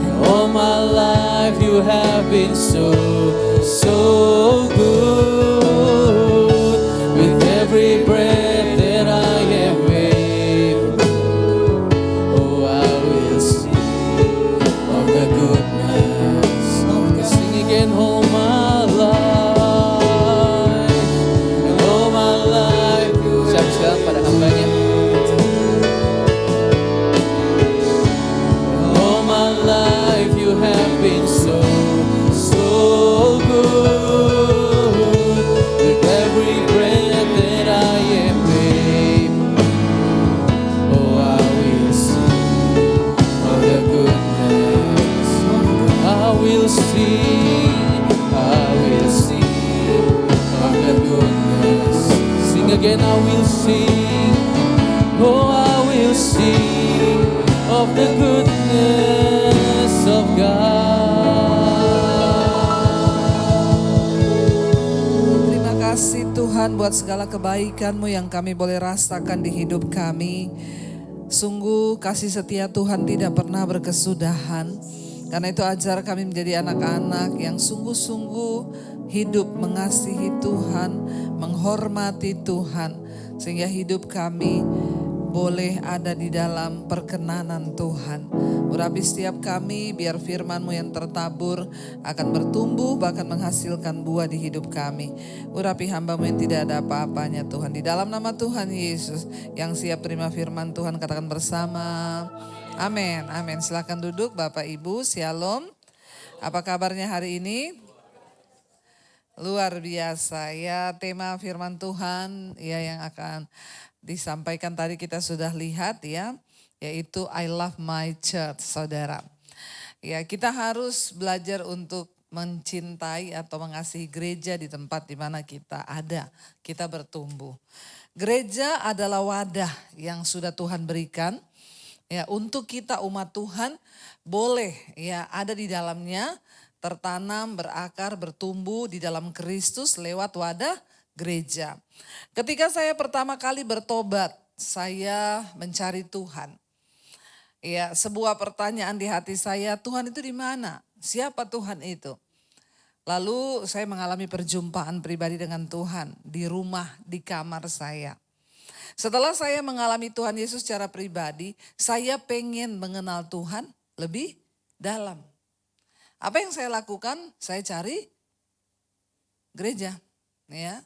And all my life you have been so good. With every breath that I am able, oh, I will sing of the goodness again I will sing. Oh, I will sing of the goodness of God. Terima kasih Tuhan buat segala kebaikan-Mu yang kami boleh rasakan di hidup kami. Sungguh kasih setia Tuhan tidak pernah berkesudahan. Karena itu ajar kami menjadi anak-anak yang sungguh-sungguh hidup mengasihi Tuhan, menghormati Tuhan. Sehingga hidup kami boleh ada di dalam perkenanan Tuhan. Urapi setiap kami biar firman-Mu yang tertabur akan bertumbuh bahkan menghasilkan buah di hidup kami. Urapi hamba-Mu yang tidak ada apa-apanya Tuhan. Di dalam nama Tuhan Yesus yang siap terima firman Tuhan katakan bersama. Amin, amin. Silakan duduk Bapak Ibu, Shalom. Apa kabarnya hari ini? Luar biasa ya, tema firman Tuhan ya yang akan disampaikan tadi kita sudah lihat ya, yaitu I love my church, saudara. Ya, kita harus belajar untuk mencintai atau mengasihi gereja di tempat di mana kita ada, kita bertumbuh. Gereja adalah wadah yang sudah Tuhan berikan. Ya, untuk kita umat Tuhan boleh ya ada di dalamnya, tertanam, berakar, bertumbuh di dalam Kristus lewat wadah gereja. Ketika saya pertama kali bertobat, saya mencari Tuhan. Ya, sebuah pertanyaan di hati saya, Tuhan itu di mana? Siapa Tuhan itu? Lalu saya mengalami perjumpaan pribadi dengan Tuhan di rumah, di kamar saya. Setelah saya mengalami Tuhan Yesus secara pribadi, saya pengen mengenal Tuhan lebih dalam. Apa yang saya lakukan? Saya cari gereja, ya.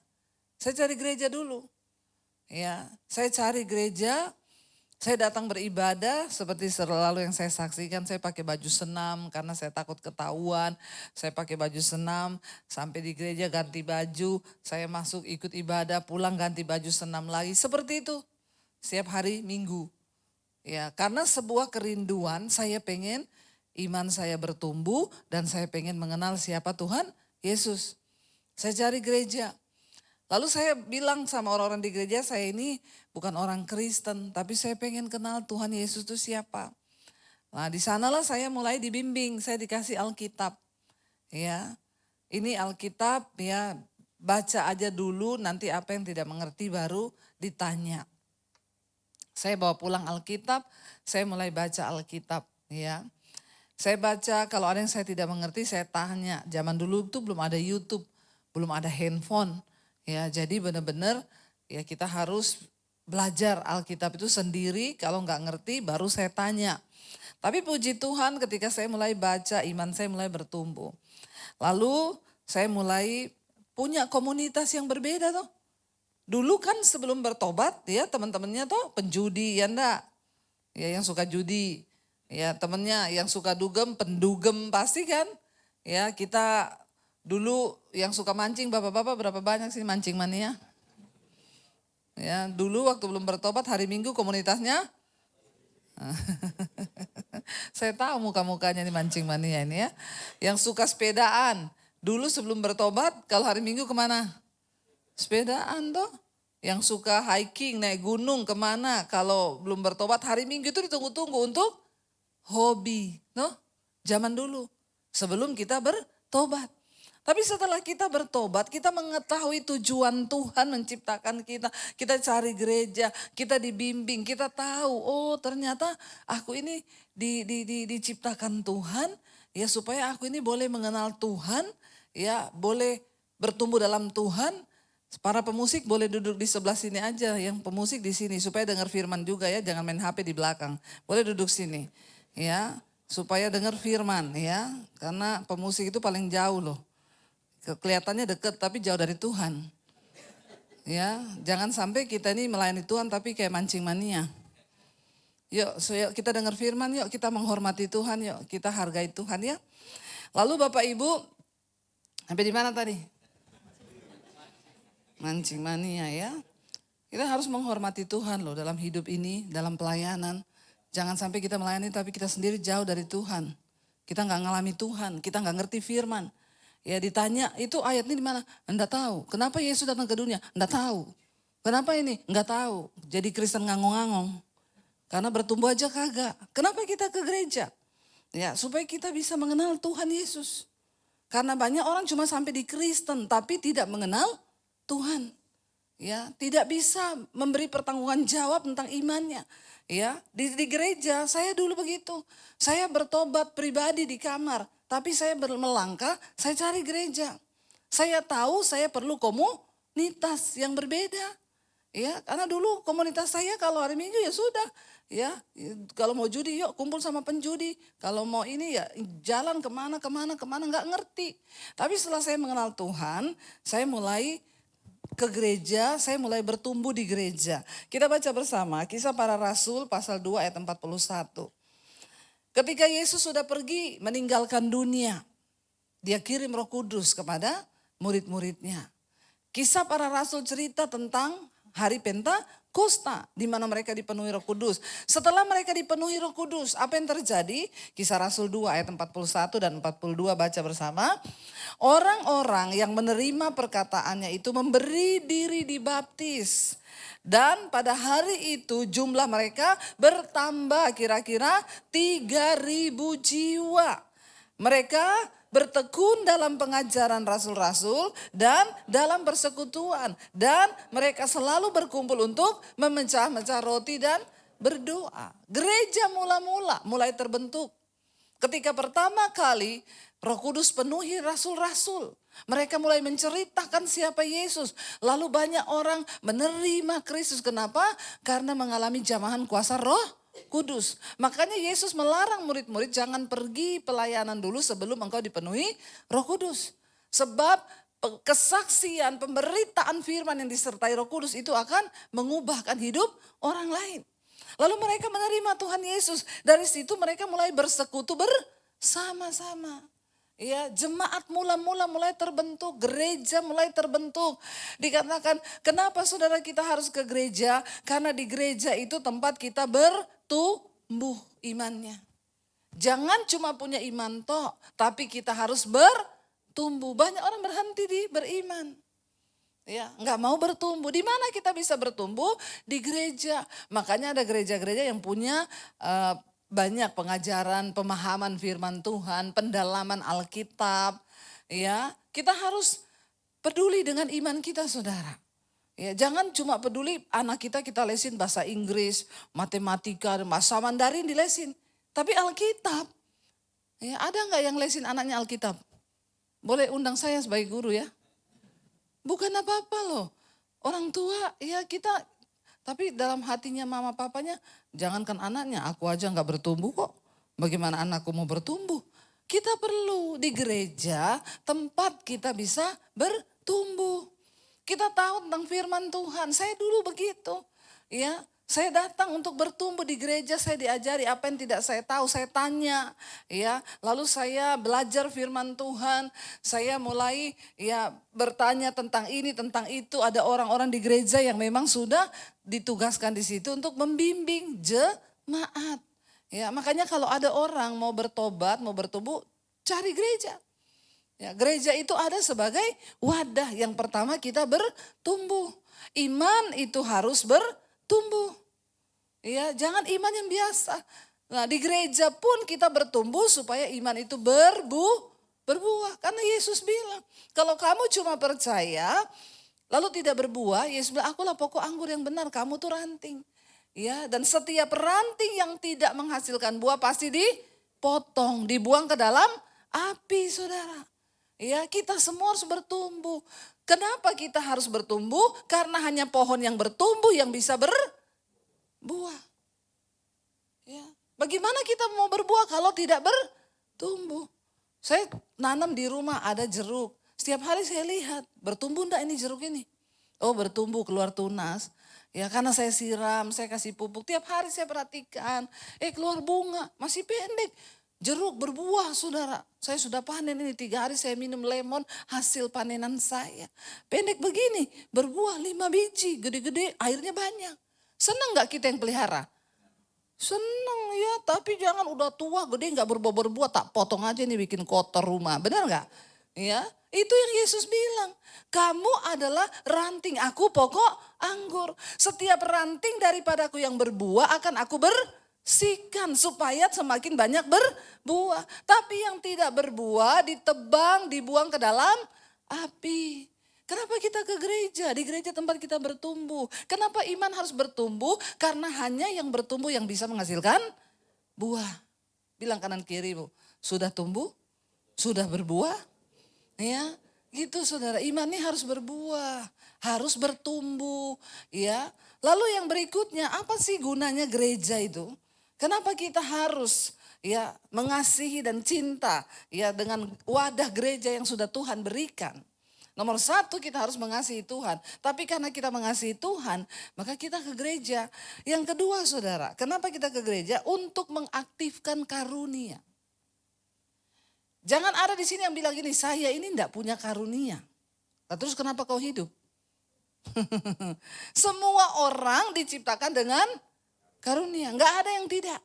Saya cari gereja dulu, ya. Saya cari gereja, saya datang beribadah seperti selalu yang saya saksikan. Saya pakai baju senam karena saya takut ketahuan. Saya pakai baju senam, sampai di gereja ganti baju. Saya masuk ikut ibadah, pulang ganti baju senam lagi. Seperti itu, setiap hari Minggu. Ya, karena sebuah kerinduan saya pengen iman saya bertumbuh dan saya pengen mengenal siapa Tuhan Yesus. Saya cari gereja. Lalu saya bilang sama orang-orang di gereja, saya ini bukan orang Kristen, tapi saya pengen kenal Tuhan Yesus itu siapa. Nah, di sanalah saya mulai dibimbing, saya dikasih Alkitab. Ya, ini Alkitab ya, baca aja dulu, nanti apa yang tidak mengerti baru ditanya. Saya bawa pulang Alkitab, saya mulai baca Alkitab ya. Saya baca, kalau ada yang saya tidak mengerti saya tanya. Zaman dulu tuh belum ada YouTube, belum ada handphone. Ya, jadi benar-benar ya kita harus belajar Alkitab itu sendiri. Kalau nggak ngerti baru saya tanya. Tapi puji Tuhan ketika saya mulai baca, iman saya mulai bertumbuh. Lalu saya mulai punya komunitas yang berbeda tuh. Dulu kan sebelum bertobat ya teman-temannya tuh penjudi ya enggak. Ya yang suka judi. Ya temennya yang suka dugem, pendugem pasti kan. Ya kita dulu yang suka mancing, bapak-bapak berapa banyak sih mancing mania? Ya dulu waktu belum bertobat hari Minggu komunitasnya. Saya tahu muka-mukanya nih mancing mania ini ya. Yang suka sepedaan. Dulu sebelum bertobat kalau hari Minggu kemana? Sepedaan toh. Yang suka hiking naik gunung kemana? Kalau belum bertobat hari Minggu itu ditunggu-tunggu untuk hobi, no? Zaman dulu, sebelum kita bertobat. Tapi setelah kita bertobat, kita mengetahui tujuan Tuhan menciptakan kita. Kita cari gereja, kita dibimbing, kita tahu, oh ternyata aku ini diciptakan Tuhan, ya supaya aku ini boleh mengenal Tuhan, ya boleh bertumbuh dalam Tuhan. Para pemusik boleh duduk di sebelah sini aja, yang pemusik di sini supaya dengar firman juga ya, jangan main HP di belakang. Boleh duduk sini. Ya, supaya dengar firman ya, karena pemusik itu paling jauh loh. Kelihatannya dekat tapi jauh dari Tuhan. Ya, jangan sampai kita ini melayani Tuhan tapi kayak mancing mania. Yuk, kita dengar firman, yuk kita menghormati Tuhan, yuk kita hargai Tuhan ya. Lalu Bapak Ibu, sampai di mana tadi? Mancing mania ya. Kita harus menghormati Tuhan loh dalam hidup ini, dalam pelayanan. Jangan sampai kita melayani tapi kita sendiri jauh dari Tuhan. Kita nggak ngalami Tuhan, kita nggak ngerti firman. Ya ditanya itu ayatnya di mana? Enggak tahu. Kenapa Yesus datang ke dunia? Enggak tahu. Kenapa ini? Enggak tahu. Jadi Kristen ngangong-ngangong. Karena bertumbuh aja kagak. Kenapa kita ke gereja? Ya, supaya kita bisa mengenal Tuhan Yesus. Karena banyak orang cuma sampai di Kristen tapi tidak mengenal Tuhan. Ya, tidak bisa memberi pertanggungan jawab tentang imannya. Ya, di gereja saya dulu begitu. Saya bertobat pribadi di kamar, tapi saya melangkah, saya cari gereja. Saya tahu saya perlu komunitas yang berbeda. Ya, karena dulu komunitas saya kalau hari Minggu ya sudah. Ya, kalau mau judi yuk kumpul sama penjudi. Kalau mau ini ya jalan kemana nggak ngerti. Tapi setelah saya mengenal Tuhan, saya mulai ke gereja, saya mulai bertumbuh di gereja. Kita baca bersama Kisah Para Rasul pasal 2 ayat 41. Ketika Yesus sudah pergi meninggalkan dunia, dia kirim Roh Kudus kepada murid-muridnya. Kisah Para Rasul cerita tentang hari Pentakosta di mana mereka dipenuhi Roh Kudus. Setelah mereka dipenuhi Roh Kudus, apa yang terjadi? Kisah Rasul 2 ayat 41 dan 42 baca bersama. Orang-orang yang menerima perkataannya itu memberi diri dibaptis. Dan pada hari itu jumlah mereka bertambah kira-kira 3.000 jiwa. Mereka bertekun dalam pengajaran rasul-rasul dan dalam persekutuan. Dan mereka selalu berkumpul untuk memecah-mecah roti dan berdoa. Gereja mulai terbentuk. Ketika pertama kali Roh Kudus penuhi rasul-rasul. Mereka mulai menceritakan siapa Yesus. Lalu banyak orang menerima Kristus. Kenapa? Karena mengalami jamahan kuasa Roh Kudus. Makanya Yesus melarang murid-murid jangan pergi pelayanan dulu sebelum engkau dipenuhi Roh Kudus. Sebab kesaksian, pemberitaan firman yang disertai Roh Kudus itu akan mengubahkan hidup orang lain. Lalu mereka menerima Tuhan Yesus. Dari situ mereka mulai bersekutu bersama-sama. Ya, jemaat mulai terbentuk, gereja mulai terbentuk. Dikatakan, kenapa saudara kita harus ke gereja? Karena di gereja itu tempat kita bertumbuh imannya. Jangan cuma punya iman toh, tapi kita harus bertumbuh. Banyak orang berhenti di beriman. Ya, nggak mau bertumbuh. Di mana kita bisa bertumbuh? Di gereja. Makanya ada gereja-gereja yang punya banyak pengajaran, pemahaman firman Tuhan, pendalaman Alkitab. Ya, kita harus peduli dengan iman kita, saudara. Ya, jangan cuma peduli anak kita lesin bahasa Inggris, matematika, bahasa Mandarin dilesin. Tapi Alkitab, ya, ada nggak yang lesin anaknya Alkitab? Boleh undang saya sebagai guru ya. Bukan apa-apa loh. Orang tua ya kita, tapi dalam hatinya mama papanya, jangankan anaknya, aku aja nggak bertumbuh kok. Bagaimana anakku mau bertumbuh? Kita perlu di gereja tempat kita bisa bertumbuh. Kita tahu tentang firman Tuhan. Saya dulu begitu. Ya, saya datang untuk bertumbuh di gereja, saya diajari apa yang tidak saya tahu, saya tanya, ya. Lalu saya belajar firman Tuhan, saya mulai ya bertanya tentang ini, tentang itu. Ada orang-orang di gereja yang memang sudah ditugaskan di situ untuk membimbing jemaat. Ya, makanya kalau ada orang mau bertobat, mau bertumbuh, cari gereja. Ya, gereja itu ada sebagai wadah yang pertama kita bertumbuh. Iman itu harus bertumbuh. Ya, jangan iman yang biasa. Nah, di gereja pun kita bertumbuh supaya iman itu berbuah. Karena Yesus bilang, kalau kamu cuma percaya lalu tidak berbuah, Yesus bilang, akulah pokok anggur yang benar, kamu tuh ranting. Ya, dan setiap ranting yang tidak menghasilkan buah pasti dipotong, dibuang ke dalam api, saudara. Ya, kita semua harus bertumbuh. Kenapa kita harus bertumbuh? Karena hanya pohon yang bertumbuh yang bisa berbuah. Ya, bagaimana kita mau berbuah kalau tidak bertumbuh? Saya nanam di rumah ada jeruk. Setiap hari saya lihat, bertumbuh enggak ini jeruk ini? Oh, bertumbuh, keluar tunas. Ya, karena saya siram, saya kasih pupuk. Tiap hari saya perhatikan, keluar bunga, masih pendek. Jeruk berbuah, saudara. Saya sudah panen ini 3 hari saya minum lemon hasil panenan saya. Pendek begini, berbuah 5 biji, gede-gede, airnya banyak. Senang gak kita yang pelihara? Senang ya, tapi jangan udah tua, gede gak berbuah, tak potong aja nih bikin kotor rumah. Benar gak? Ya, itu yang Yesus bilang. Kamu adalah ranting, aku pokok anggur. Setiap ranting daripadaku yang berbuah akan aku bersihkan supaya semakin banyak berbuah. Tapi yang tidak berbuah ditebang, dibuang ke dalam api. Kenapa kita ke gereja? Di gereja tempat kita bertumbuh. Kenapa iman harus bertumbuh? Karena hanya yang bertumbuh yang bisa menghasilkan buah. Bilang kanan kirimu, sudah tumbuh? Sudah berbuah? Ya, gitu saudara. Iman ini harus berbuah, harus bertumbuh. Ya, lalu yang berikutnya, apa sih gunanya gereja itu? Kenapa kita harus mengasihi dan cinta dengan wadah gereja yang sudah Tuhan berikan? Nomor satu, kita harus mengasihi Tuhan. Tapi karena kita mengasihi Tuhan, maka kita ke gereja. Yang kedua saudara, kenapa kita ke gereja? Untuk mengaktifkan karunia. Jangan ada di sini yang bilang gini, saya ini enggak punya karunia. Nah, terus kenapa kau hidup? Semua orang diciptakan dengan karunia. Enggak ada yang tidak.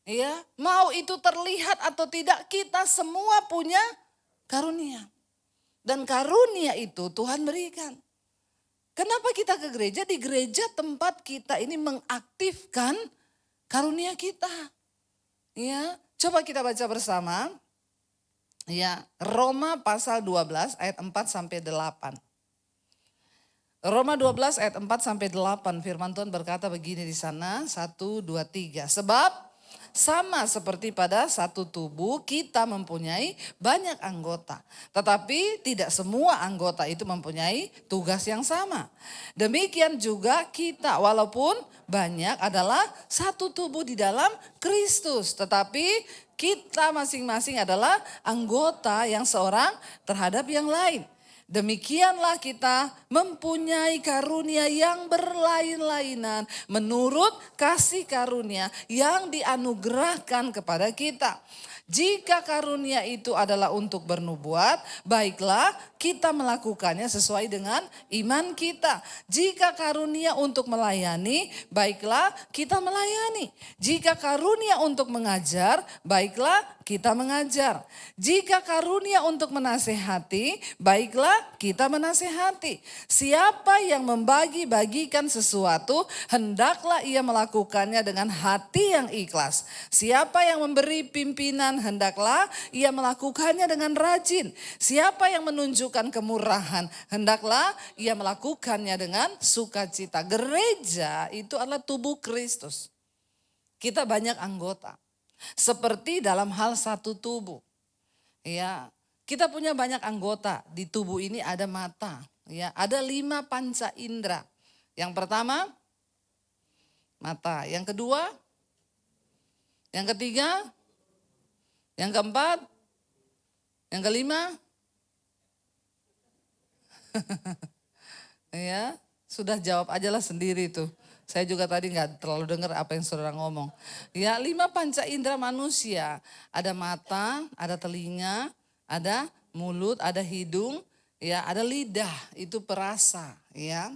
Ya, mau itu terlihat atau tidak, kita semua punya karunia. Dan karunia itu Tuhan berikan. Kenapa kita ke gereja? Di gereja tempat kita ini mengaktifkan karunia kita. Ya, coba kita baca bersama. Ya, Roma pasal 12 ayat 4 sampai 8. Roma 12 ayat 4 sampai 8, firman Tuhan berkata begini di sana, 1, 2, 3. Sebab sama seperti pada satu tubuh kita mempunyai banyak anggota. Tetapi tidak semua anggota itu mempunyai tugas yang sama. Demikian juga kita walaupun banyak adalah satu tubuh di dalam Kristus. Tetapi kita masing-masing adalah anggota yang seorang terhadap yang lain. Demikianlah kita mempunyai karunia yang berlain-lainan menurut kasih karunia yang dianugerahkan kepada kita. Jika karunia itu adalah untuk bernubuat, baiklah kita melakukannya sesuai dengan iman kita. Jika karunia untuk melayani, baiklah kita melayani. Jika karunia untuk mengajar, baiklah kita mengajar. Jika karunia untuk menasehati, baiklah kita menasehati. Siapa yang membagi-bagikan sesuatu, hendaklah ia melakukannya dengan hati yang ikhlas. Siapa yang memberi pimpinan, hendaklah ia melakukannya dengan rajin. Siapa yang menunjukkan kemurahan, hendaklah ia melakukannya dengan sukacita. Gereja itu adalah tubuh Kristus. Kita banyak anggota. Seperti dalam hal satu tubuh. Ya, kita punya banyak anggota. Di tubuh ini ada mata. Ya, ada 5 panca indera. Yang pertama, mata. Yang kedua, yang ketiga, yang keempat, yang kelima. Ya, sudah jawab aja lah sendiri tuh. Saya juga tadi nggak terlalu dengar apa yang saudara ngomong. Ya, 5 panca indera manusia. Ada mata, ada telinga, ada mulut, ada hidung, ya, ada lidah, itu perasa, ya.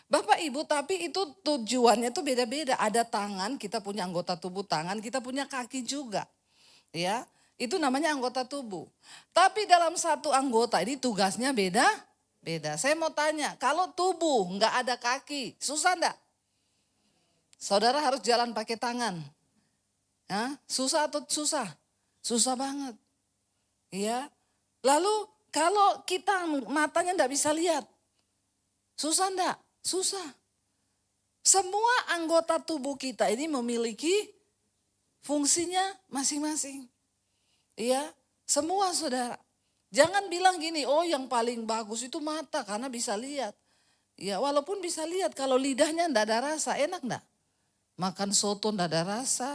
Bapak Ibu, tapi itu tujuannya tuh beda-beda. Ada tangan, kita punya anggota tubuh tangan, kita punya kaki juga. Ya, itu namanya anggota tubuh. Tapi dalam satu anggota ini tugasnya beda. Saya mau tanya, kalau tubuh nggak ada kaki, susah enggak? Saudara harus jalan pakai tangan. Ya, susah atau susah? Susah banget. Ya. Lalu kalau kita matanya enggak bisa lihat, susah enggak? Susah. Semua anggota tubuh kita ini memiliki fungsinya masing-masing. Iya, semua saudara. Jangan bilang gini, oh yang paling bagus itu mata karena bisa lihat. Ya, walaupun bisa lihat, kalau lidahnya enggak ada rasa, enak enggak? Makan soto enggak ada rasa.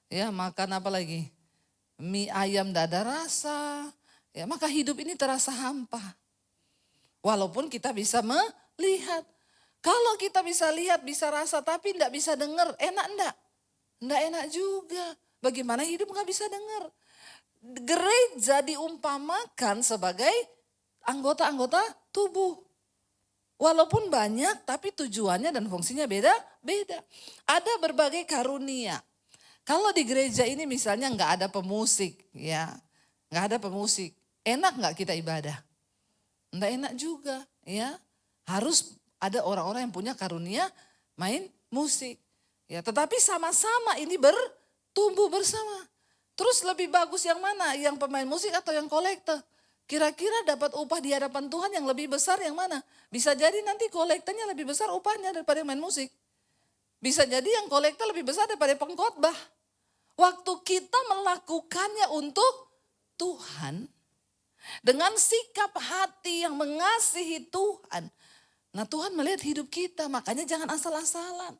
Ya, makan apa lagi? Mie ayam enggak ada rasa. Ya, maka hidup ini terasa hampa. Walaupun kita bisa melihat. Kalau kita bisa lihat, bisa rasa, tapi enggak bisa dengar, enak enggak? Enggak enak juga. Bagaimana hidup enggak bisa dengar? Gereja diumpamakan sebagai anggota-anggota tubuh. Walaupun banyak, tapi tujuannya dan fungsinya beda-beda. Ada berbagai karunia. Kalau di gereja ini misalnya nggak ada pemusik, ya, nggak ada pemusik. Enak nggak kita ibadah? Nggak enak juga, ya. Harus ada orang-orang yang punya karunia main musik. Ya, tetapi sama-sama ini bertumbuh bersama. Terus lebih bagus yang mana? Yang pemain musik atau yang kolektor? Kira-kira dapat upah di hadapan Tuhan yang lebih besar yang mana? Bisa jadi nanti kolektornya lebih besar upahnya daripada yang main musik. Bisa jadi yang kolektor lebih besar daripada pengkhotbah. Waktu kita melakukannya untuk Tuhan, dengan sikap hati yang mengasihi Tuhan. Nah, Tuhan melihat hidup kita, makanya jangan asal-asalan.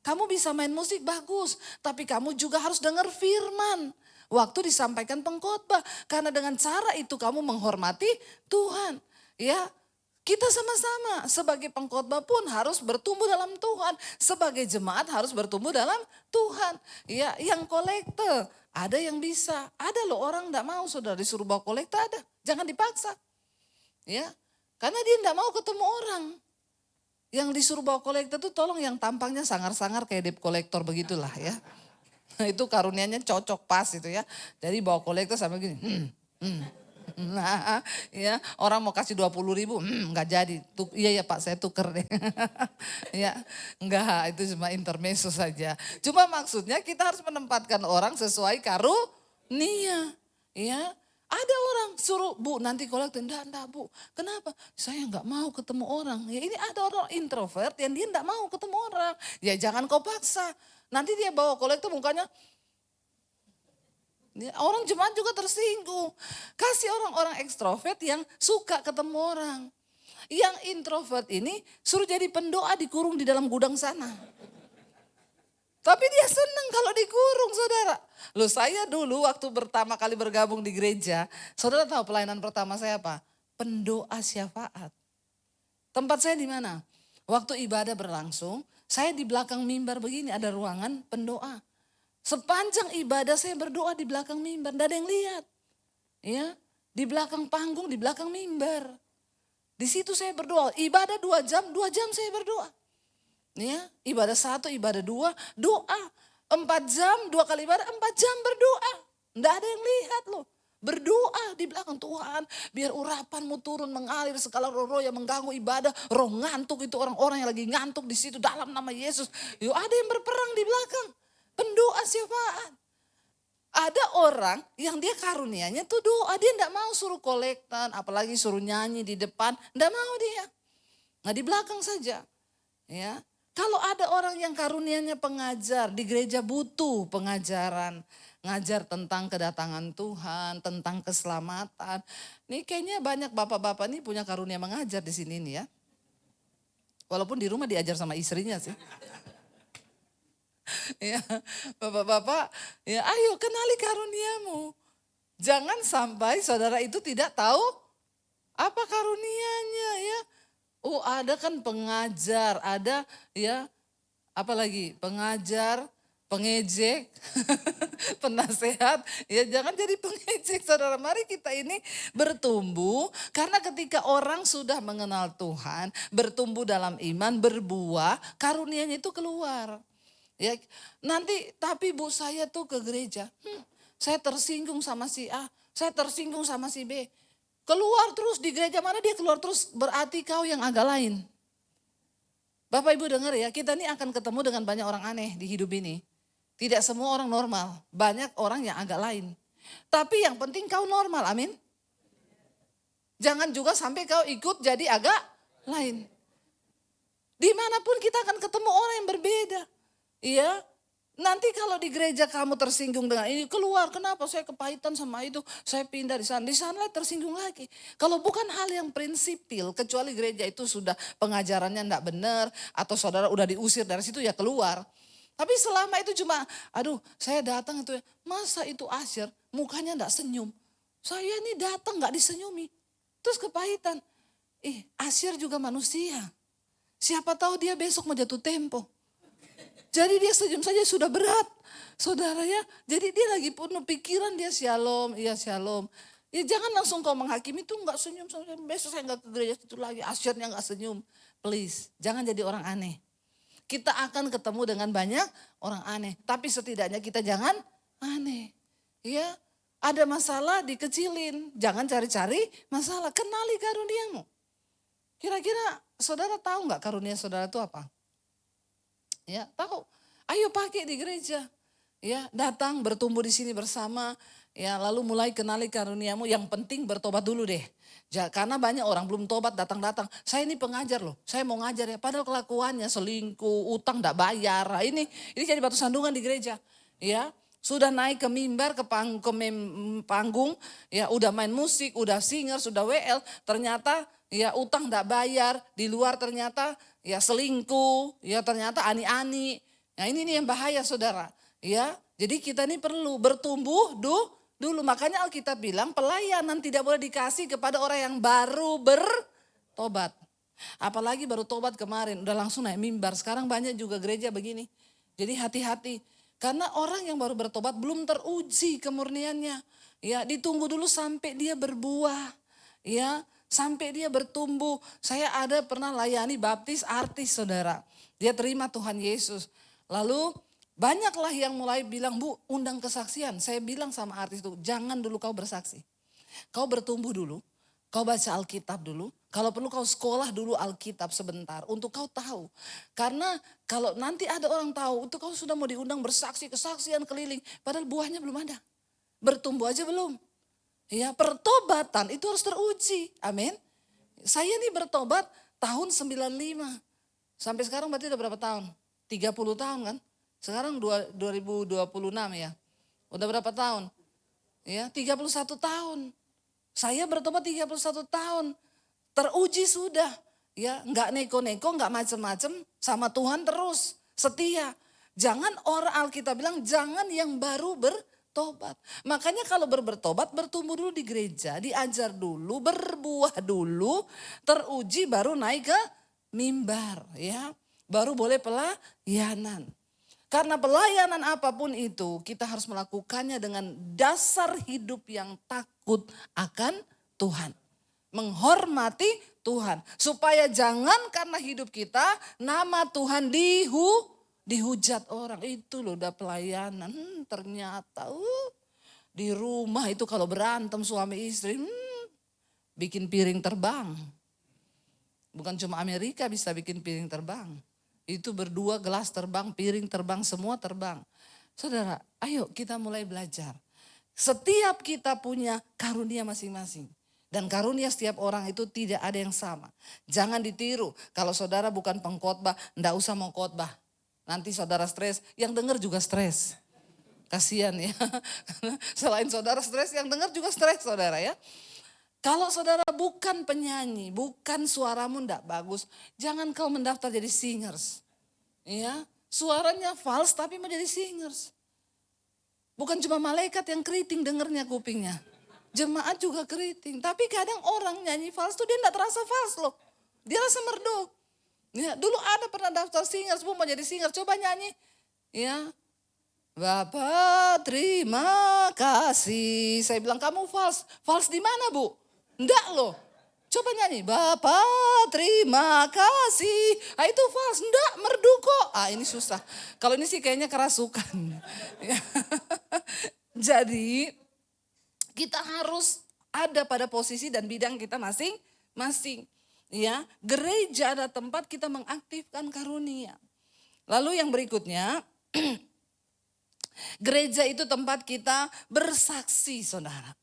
Kamu bisa main musik bagus, tapi kamu juga harus dengar firman waktu disampaikan pengkhotbah. Karena dengan cara itu kamu menghormati Tuhan. Ya, kita sama-sama sebagai pengkhotbah pun harus bertumbuh dalam Tuhan. Sebagai jemaat harus bertumbuh dalam Tuhan. Ya, yang kolektor ada yang bisa. Ada loh orang enggak mau saudara disuruh bawa kolektor ada. Jangan dipaksa. Ya, karena dia enggak mau ketemu orang. Yang disuruh bawa kolektor itu tolong yang tampangnya sangar-sangar kayak debt collector begitulah ya. Itu karunianya cocok pas itu ya. Jadi bawa kolektor sampai gini. Nah, ya orang mau kasih 20.000, nggak jadi. Iya ya Pak, saya tuker deh. Ya, enggak, itu cuma intermezzo saja. Cuma maksudnya kita harus menempatkan orang sesuai karunia. Ya, ada orang suruh, Bu nanti kolektor, enggak Bu. Kenapa? Saya nggak mau ketemu orang. Ya ini ada orang introvert yang dia nggak mau ketemu orang. Ya jangan kau paksa. Nanti dia bawa kolektor mukanya. Orang jemaat juga tersinggung. Kasih orang-orang ekstrovert yang suka ketemu orang. Yang introvert ini suruh jadi pendoa dikurung di dalam gudang sana. Tapi dia senang kalau dikurung saudara. Loh saya dulu waktu pertama kali bergabung di gereja. Saudara tahu pelayanan pertama saya apa? Pendoa syafaat. Tempat saya di mana? Waktu ibadah berlangsung. Saya di belakang mimbar begini ada ruangan pendoa. Sepanjang ibadah saya berdoa di belakang mimbar, tidak ada yang lihat. Ya, di belakang panggung, di belakang mimbar. Di situ saya berdoa, ibadah 2 jam saya berdoa. Ya, ibadah 1, ibadah 2, doa. 4 jam, 2 kali ibadah, 4 jam berdoa. Tidak ada yang lihat loh. Berdoa di belakang Tuhan, biar urapanmu turun mengalir segala roh-roh yang mengganggu ibadah. Roh ngantuk itu orang-orang yang lagi ngantuk di situ dalam nama Yesus. Yuk ada yang berperang di belakang. Pendoa syafaat. Ada orang yang dia karunianya tuh doa. Dia enggak mau suruh kolektan, apalagi suruh nyanyi di depan. Enggak mau dia. Nah di belakang saja. Ya, kalau ada orang yang karunianya pengajar, di gereja butuh pengajaran. Ngajar tentang kedatangan Tuhan, tentang keselamatan. Nih kayaknya banyak bapak-bapak nih punya karunia mengajar di sini nih ya. Walaupun di rumah diajar sama istrinya sih. Ya, bapak-bapak, ya ayo kenali karuniamu. Jangan sampai saudara itu tidak tahu apa karunianya ya. Oh ada kan pengajar, ada ya apalagi pengajar, pengejek, penasehat. Ya jangan jadi pengejek saudara. Mari kita ini bertumbuh. Karena ketika orang sudah mengenal Tuhan, bertumbuh dalam iman, berbuah, karunianya itu keluar. Ya, nanti tapi Bu saya tuh ke gereja, saya tersinggung sama si A, saya tersinggung sama si B. Keluar terus di gereja mana dia keluar terus, berarti kau yang agak lain. Bapak Ibu dengar ya, kita ini akan ketemu dengan banyak orang aneh di hidup ini. Tidak semua orang normal, banyak orang yang agak lain. Tapi yang penting kau normal, amin. Jangan juga sampai kau ikut jadi agak lain. Dimanapun kita akan ketemu orang yang berbeda. Iya, nanti kalau di gereja kamu tersinggung dengan ini, keluar, kenapa saya kepahitan sama itu, saya pindah di sana tersinggung lagi. Kalau bukan hal yang prinsipil, kecuali gereja itu sudah pengajarannya enggak benar, atau saudara udah diusir dari situ ya keluar. Tapi selama itu cuma, aduh saya datang itu, masa itu Asyir mukanya enggak senyum. Saya ini datang enggak disenyumi, terus kepahitan. Asyir juga manusia, siapa tahu dia besok mau jatuh tempo. Jadi dia senyum saja sudah berat. Saudara ya, jadi dia lagi penuh pikiran dia shalom, iya shalom. Ya jangan langsung kau menghakimi itu enggak senyum. Besok saya enggak ke gereja itu lagi, Asyirnya enggak senyum. Please, jangan jadi orang aneh. Kita akan ketemu dengan banyak orang aneh. Tapi setidaknya kita jangan aneh. Ya, ada masalah dikecilin. Jangan cari-cari masalah, kenali karuniamu. Kira-kira saudara tahu nggak karunia saudara itu apa? Ya, tahu. Ayo pakai di gereja. Ya, datang bertumbuh di sini bersama. Ya, lalu mulai kenali karuniamu. Yang penting bertobat dulu deh. Karena banyak orang belum tobat datang-datang. Saya ini pengajar loh. Saya mau ngajar ya. Padahal kelakuannya selingkuh, utang enggak bayar. Nah, ini jadi batu sandungan di gereja. Ya, sudah naik ke mimbar, ke panggung, ya udah main musik, udah singer, sudah WL, ternyata ya utang enggak bayar, di luar ternyata ya selingkuh, ya ternyata ani-ani. Nah ini nih yang bahaya saudara, ya. Jadi kita ini perlu bertumbuh dulu. Makanya Alkitab bilang pelayanan tidak boleh dikasih kepada orang yang baru bertobat. Apalagi baru tobat kemarin, udah langsung naik mimbar. Sekarang banyak juga gereja begini. Jadi hati-hati. Karena orang yang baru bertobat belum teruji kemurniannya. Ya, ditunggu dulu sampai dia berbuah. Ya, sampai dia bertumbuh. Saya ada pernah layani baptis artis saudara. Dia terima Tuhan Yesus. Lalu banyaklah yang mulai bilang, Bu, undang kesaksian. Saya bilang sama artis itu, jangan dulu kau bersaksi. Kau bertumbuh dulu. Kau baca Alkitab dulu. Kalau perlu kau sekolah dulu Alkitab sebentar untuk kau tahu. Karena kalau nanti ada orang tahu itu kau sudah mau diundang bersaksi, kesaksian keliling. Padahal buahnya belum ada. Bertumbuh aja belum. Ya, pertobatan itu harus teruji. Amin. Saya nih bertobat tahun 95. Sampai sekarang berarti udah berapa tahun? 30 tahun kan? Sekarang 2026 ya. Udah berapa tahun? Ya, 31 tahun. Saya bertobat 31 tahun. Teruji sudah. Ya, enggak neko-neko, enggak macem-macem, sama Tuhan terus setia. Jangan orang Alkitab bilang jangan yang baru bertobat. Makanya kalau bertobat bertumbuh dulu di gereja, diajar dulu, berbuah dulu, teruji baru naik ke mimbar ya. Baru boleh pelayanan. Karena pelayanan apapun itu kita harus melakukannya dengan dasar hidup yang takut akan Tuhan. Menghormati Tuhan. Supaya jangan karena hidup kita nama Tuhan dihujat orang. Itu loh udah pelayanan. Ternyata di rumah itu kalau berantem suami istri bikin piring terbang. Bukan cuma Amerika bisa bikin piring terbang. Itu berdua gelas terbang, piring terbang, semua terbang. Saudara, ayo kita mulai belajar. Setiap kita punya karunia masing-masing. Dan karunia setiap orang itu tidak ada yang sama. Jangan ditiru. Kalau saudara bukan pengkhotbah, enggak usah mau khotbah. Nanti saudara stres, yang dengar juga stres. Kasihan ya. Selain saudara stres, yang dengar juga stres saudara ya. Kalau saudara bukan penyanyi, bukan suaramu enggak bagus, jangan kau mendaftar jadi singers. Ya, suaranya false tapi mau jadi singers. Bukan cuma malaikat yang keriting dengernya kupingnya. Jemaat juga keriting. Tapi kadang orang nyanyi false tuh dia enggak terasa false loh. Dia rasa merdu. Ya, dulu ada pernah daftar singers, Bu mau jadi singers, coba nyanyi. Ya, Bapak terima kasih. Saya bilang kamu false. False di mana Bu? Enggak loh. Coba nyanyi. Bapak terima kasih. Ah itu false. Enggak merdu kok. Ah ini susah. Kalau ini sih kayaknya kerasukan. Jadi kita harus ada pada posisi dan bidang kita masing-masing. Ya, gereja ada tempat kita mengaktifkan karunia. Lalu yang berikutnya, gereja itu tempat kita bersaksi, saudara.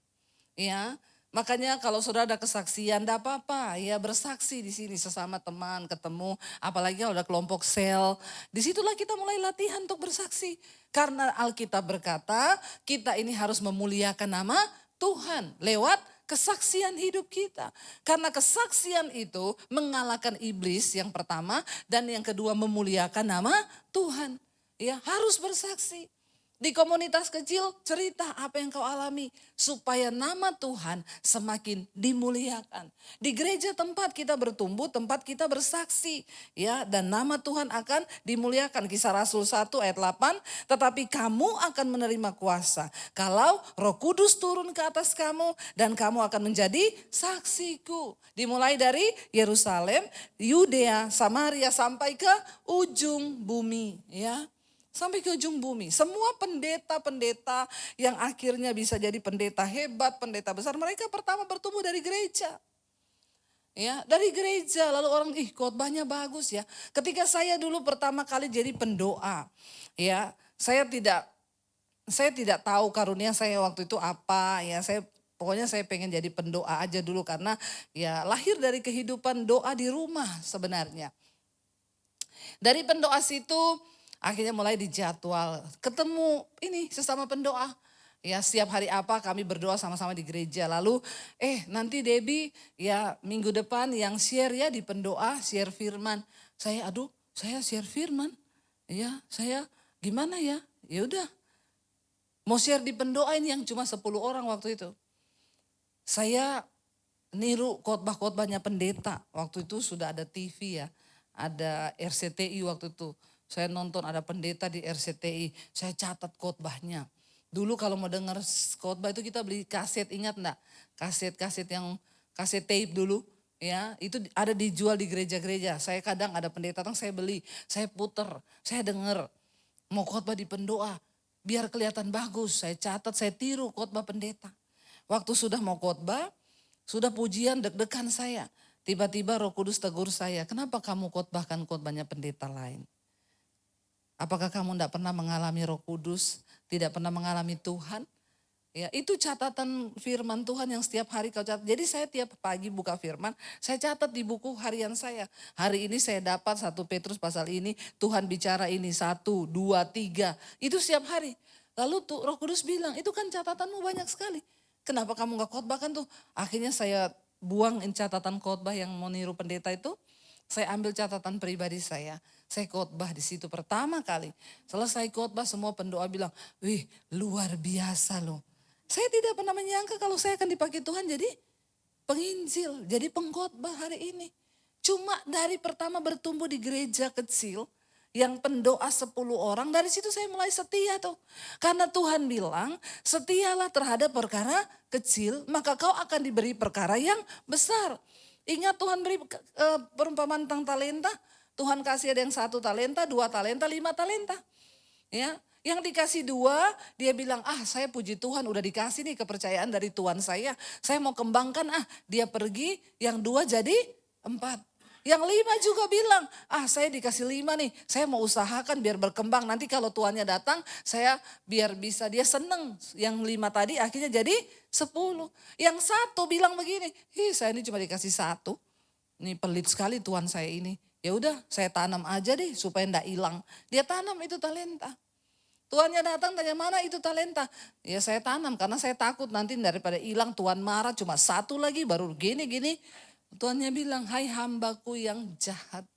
Ya, makanya kalau saudara ada kesaksian, enggak apa-apa, ya bersaksi di sini sesama teman, ketemu, apalagi kalau ada kelompok sel. Disitulah kita mulai latihan untuk bersaksi. Karena Alkitab berkata, kita ini harus memuliakan nama Tuhan lewat kesaksian hidup kita. Karena kesaksian itu mengalahkan iblis yang pertama dan yang kedua memuliakan nama Tuhan. Ya, harus bersaksi. Di komunitas kecil cerita apa yang kau alami supaya nama Tuhan semakin dimuliakan. Di gereja tempat kita bertumbuh, tempat kita bersaksi, ya, dan nama Tuhan akan dimuliakan. Kisah Rasul 1 ayat 8, tetapi kamu akan menerima kuasa kalau Roh Kudus turun ke atas kamu dan kamu akan menjadi saksiku. Dimulai dari Yerusalem, Yudea, Samaria sampai ke ujung bumi, ya. Sampai ke ujung bumi. Semua pendeta-pendeta yang akhirnya bisa jadi pendeta hebat, pendeta besar. Mereka pertama bertumbuh dari gereja. Ya, dari gereja lalu orang khotbahnya bagus ya. Ketika saya dulu pertama kali jadi pendoa, ya, saya tidak tahu karunia saya waktu itu apa ya. Pokoknya saya pengen jadi pendoa aja dulu karena ya lahir dari kehidupan doa di rumah sebenarnya. Dari pendoa situ akhirnya mulai dijadwal ketemu ini sesama pendoa. Ya setiap hari apa kami berdoa sama-sama di gereja. Lalu nanti Debbie ya minggu depan yang share ya di pendoa, share firman. Saya share firman. Ya saya gimana ya? Ya udah mau share di pendoa ini yang cuma 10 orang waktu itu. Saya niru khotbah-khotbahnya pendeta. Waktu itu sudah ada TV ya. Ada RCTI waktu itu. Saya nonton ada pendeta di RCTI. Saya catat khotbahnya. Dulu kalau mau dengar khotbah itu kita beli kaset, ingat enggak? Kaset-kaset yang kaset tape dulu. Ya, itu ada dijual di gereja-gereja. Saya kadang ada pendeta datang saya beli, saya puter, saya dengar. Mau khotbah di pendoa, biar kelihatan bagus. Saya catat, saya tiru khotbah pendeta. Waktu sudah mau khotbah, sudah pujian deg-degan saya. Tiba-tiba Roh Kudus tegur saya, kenapa kamu khotbahkan khotbahnya pendeta lain? Apakah kamu tidak pernah mengalami Roh Kudus, tidak pernah mengalami Tuhan? Ya, itu catatan firman Tuhan yang setiap hari kau catat. Jadi saya tiap pagi buka firman, saya catat di buku harian saya. Hari ini saya dapat 1 Petrus pasal ini, Tuhan bicara ini 1, 2, 3. Itu setiap hari. Lalu tuh Roh Kudus bilang, itu kan catatanmu banyak sekali. Kenapa kamu gak khotbahkan tuh? Akhirnya saya buang catatan khotbah yang mau niru pendeta itu. Saya ambil catatan pribadi saya. Saya khotbah di situ pertama kali. Selesai khotbah semua pendoa bilang, wih luar biasa loh. Saya tidak pernah menyangka kalau saya akan dipakai Tuhan jadi penginjil, jadi pengkhotbah hari ini. Cuma dari pertama bertumbuh di gereja kecil, yang pendoa 10 orang, dari situ saya mulai setia tuh. Karena Tuhan bilang, setialah terhadap perkara kecil, maka kau akan diberi perkara yang besar. Ingat Tuhan beri perumpamaan tentang talenta, Tuhan kasih ada yang 1 talenta, 2 talenta, 5 talenta. Ya, yang dikasih 2, dia bilang, saya puji Tuhan udah dikasih nih kepercayaan dari Tuhan saya mau kembangkan, dia pergi, yang 2 jadi 4. Yang 5 juga bilang, saya dikasih 5 nih, saya mau usahakan biar berkembang. Nanti kalau tuannya datang, saya biar bisa, dia seneng. Yang 5 tadi akhirnya jadi 10. Yang 1 bilang begini, saya ini cuma dikasih 1. Ini pelit sekali tuan saya ini. Ya udah, saya tanam aja deh supaya enggak hilang. Dia tanam itu talenta. Tuannya datang tanya mana itu talenta. Ya saya tanam karena saya takut nanti daripada hilang Tuhan marah cuma 1 lagi baru gini-gini. Tuannya bilang, hai hambaku yang jahat,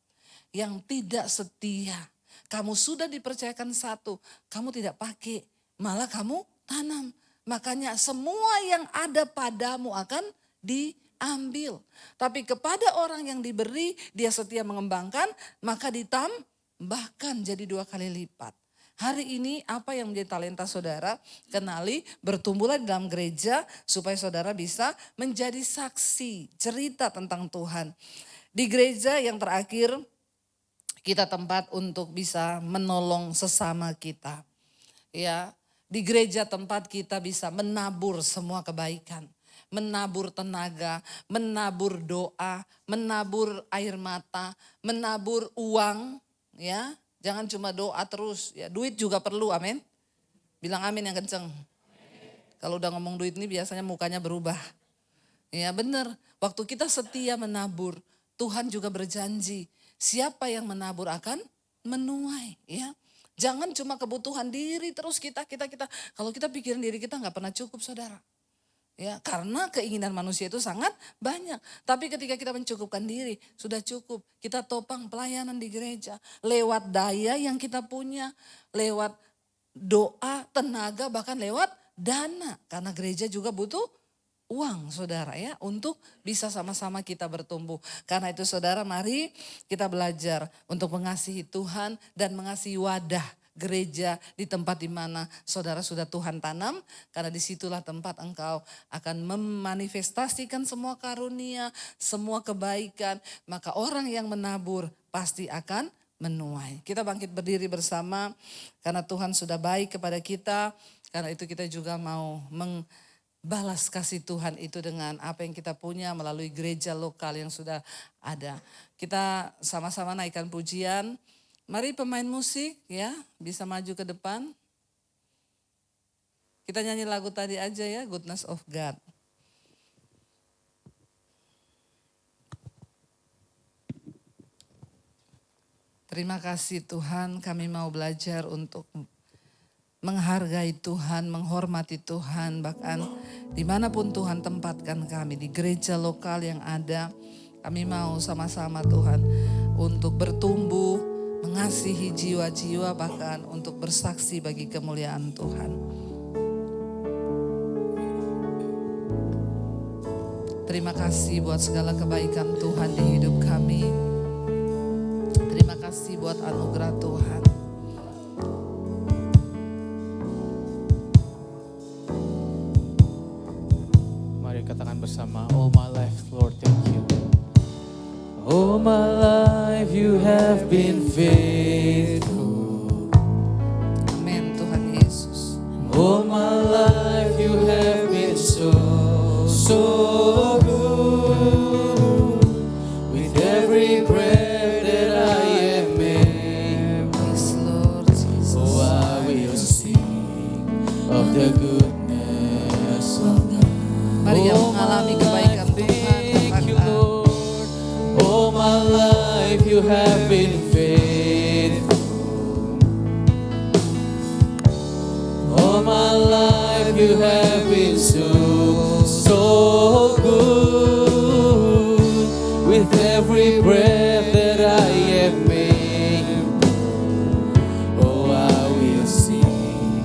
yang tidak setia. Kamu sudah dipercayakan 1, kamu tidak pakai, malah kamu tanam. Makanya semua yang ada padamu akan diambil. Tapi kepada orang yang diberi, dia setia mengembangkan, maka ditambahkan jadi 2 kali lipat. Hari ini apa yang menjadi talenta saudara, kenali, bertumbuhlah di dalam gereja supaya saudara bisa menjadi saksi, cerita tentang Tuhan. Di gereja yang terakhir, kita tempat untuk bisa menolong sesama kita. Ya, di gereja tempat kita bisa menabur semua kebaikan. Menabur tenaga, menabur doa, menabur air mata, menabur uang, ya. Jangan cuma doa terus, ya duit juga perlu, amin. Bilang amin yang kenceng. Kalau udah ngomong duit ini biasanya mukanya berubah. Ya benar, waktu kita setia menabur, Tuhan juga berjanji, siapa yang menabur akan menuai. Ya, jangan cuma kebutuhan diri terus kita. Kalau kita pikirin diri kita nggak pernah cukup saudara. Ya, karena keinginan manusia itu sangat banyak. Tapi ketika kita mencukupkan diri, sudah cukup. Kita topang pelayanan di gereja. Lewat daya yang kita punya. Lewat doa, tenaga, bahkan lewat dana. Karena gereja juga butuh uang saudara ya. Untuk bisa sama-sama kita bertumbuh. Karena itu saudara mari kita belajar untuk mengasihi Tuhan dan mengasihi wadah gereja di tempat di mana saudara sudah Tuhan tanam, karena disitulah tempat engkau akan memanifestasikan semua karunia, semua kebaikan, maka orang yang menabur pasti akan menuai. Kita bangkit berdiri bersama karena Tuhan sudah baik kepada kita, karena itu kita juga mau balas kasih Tuhan itu dengan apa yang kita punya melalui gereja lokal yang sudah ada. Kita sama-sama naikkan pujian. Mari pemain musik ya bisa maju ke depan. Kita nyanyi lagu tadi aja ya, Goodness of God. Terima kasih Tuhan, kami mau belajar untuk menghargai Tuhan, menghormati Tuhan, bahkan dimanapun Tuhan tempatkan kami, di gereja lokal yang ada, kami mau sama-sama Tuhan untuk bertumbuh, mengasihi jiwa-jiwa, bahkan untuk bersaksi bagi kemuliaan Tuhan. Terima kasih buat segala kebaikan Tuhan di hidup kami. Terima kasih buat anugerah Tuhan. Mari katakan bersama, all my life Lord thank you. All my life you have been faithful. Amin Tuhan Yesus. All my life you have been so good. With every breath that I am able, Yes Lord Jesus. oh I will sing of the goodness of God. Mari yang mengalami kebaikan Tuhan, Thank you katakan, Lord. All my life you have been faithful. All my life you have been so good. With every breath that I am able, oh I will sing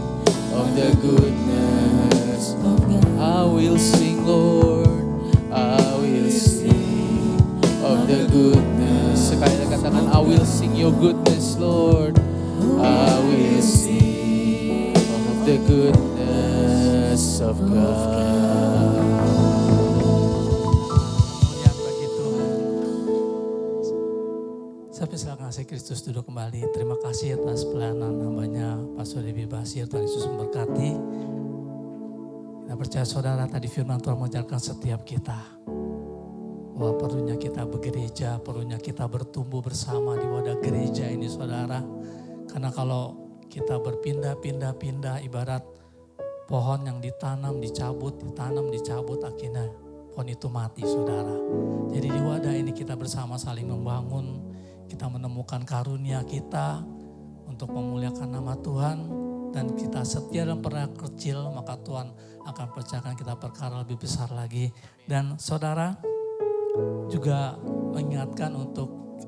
of the goodness of God. I will sing, Lord, I will sing of the goodness. Sekali lagi katakan, I will sing your goodness Lord. I will sing of the goodness of God. Kemuliaan bagi Tuhan. Sampai silakan kasih Kristus duduk kembali. Terima kasih atas pelayanan hambanya Pastor Debbie Basir. Tuhan Yesus memberkati. Kita percaya saudara tadi firman Tuhan mengajarkan setiap kita. Bahwa perlunya kita bergereja, perlunya kita bertumbuh bersama di wadah gereja ini saudara. Karena kalau kita berpindah-pindah ibarat pohon yang ditanam, dicabut, akhirnya pohon itu mati saudara. Jadi di wadah ini kita bersama saling membangun, kita menemukan karunia kita untuk memuliakan nama Tuhan. Dan kita setia dalam perkara kecil, maka Tuhan akan percayakan kita perkara lebih besar lagi. Dan saudara juga mengingatkan untuk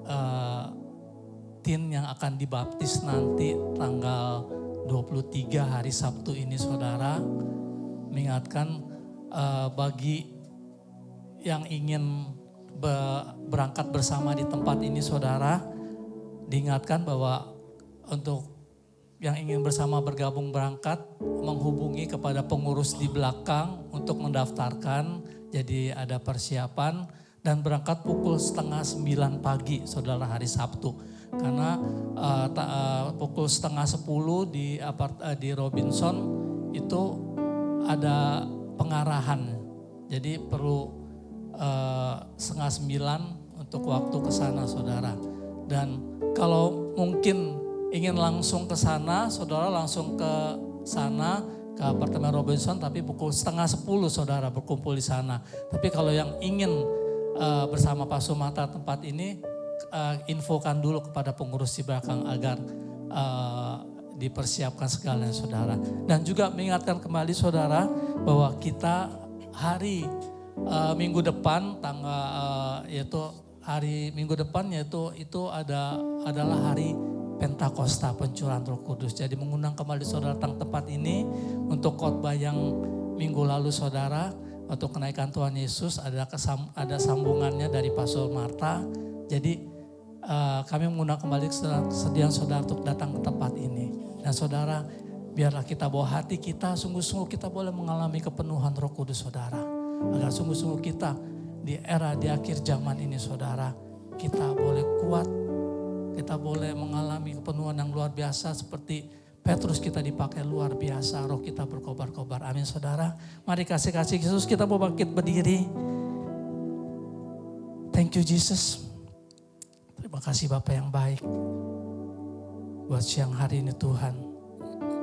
tin yang akan dibaptis nanti tanggal 23 hari Sabtu ini saudara. Mengingatkan bagi yang ingin berangkat bersama di tempat ini saudara. Diingatkan bahwa untuk yang ingin bersama bergabung berangkat menghubungi kepada pengurus di belakang untuk mendaftarkan. Jadi ada persiapan dan berangkat pukul 8:30 pagi saudara hari Sabtu. Karena pukul 9:30 di Robinson itu ada pengarahan. Jadi perlu 8:30 untuk waktu ke sana saudara. Dan kalau mungkin ingin langsung ke sana, saudara langsung ke sana ke apartemen Robinson, tapi pukul 9:30 saudara berkumpul di sana. Tapi kalau yang ingin bersama Pak Sumata tempat ini, infokan dulu kepada pengurus di belakang agar dipersiapkan segalanya saudara. Dan juga mengingatkan kembali saudara bahwa kita hari minggu depan yaitu hari minggu depan yaitu itu adalah hari Pentakosta pencurahan Roh Kudus. Jadi mengundang kembali saudara datang tempat ini untuk khotbah yang minggu lalu saudara waktu kenaikan Tuhan Yesus ada sambungannya dari Pastor Marta. Jadi kami mengundang kembali kesediaan saudara untuk datang ke tempat ini. Dan saudara, biarlah kita bawa hati kita sungguh-sungguh kita boleh mengalami kepenuhan Roh Kudus saudara. Agar sungguh-sungguh kita di akhir zaman ini saudara, kita boleh kuat. Kita boleh mengalami kepenuhan yang luar biasa seperti Petrus kita dipakai luar biasa, roh kita berkobar-kobar. Amin saudara. Mari kasih-kasih Yesus, kita mau bangkit berdiri. Thank you Jesus. Terima kasih Bapak yang baik. Buat siang hari ini Tuhan.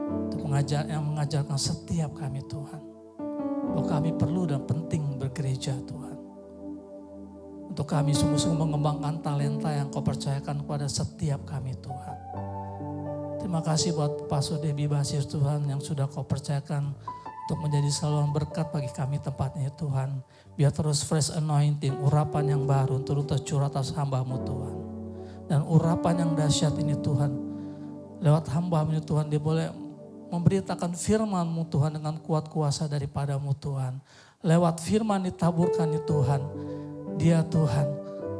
Untuk yang mengajarkan setiap kami Tuhan. Bahwa kami perlu dan penting bergereja Tuhan. Untuk kami sungguh-sungguh mengembangkan talenta yang Kau percayakan kepada setiap kami Tuhan. Terima kasih buat Pastor Debbie Basir Tuhan yang sudah Kau percayakan untuk menjadi saluran berkat bagi kami tempatnya Tuhan. Biar terus fresh anointing, urapan yang baru turun tercurah atas hamba-Mu Tuhan. Dan urapan yang dahsyat ini Tuhan, lewat hamba-Mu ini Tuhan, dia boleh memberitakan firman-Mu Tuhan dengan kuat kuasa daripada-Mu Tuhan. Lewat firman ditaburkan ini Tuhan, dia Tuhan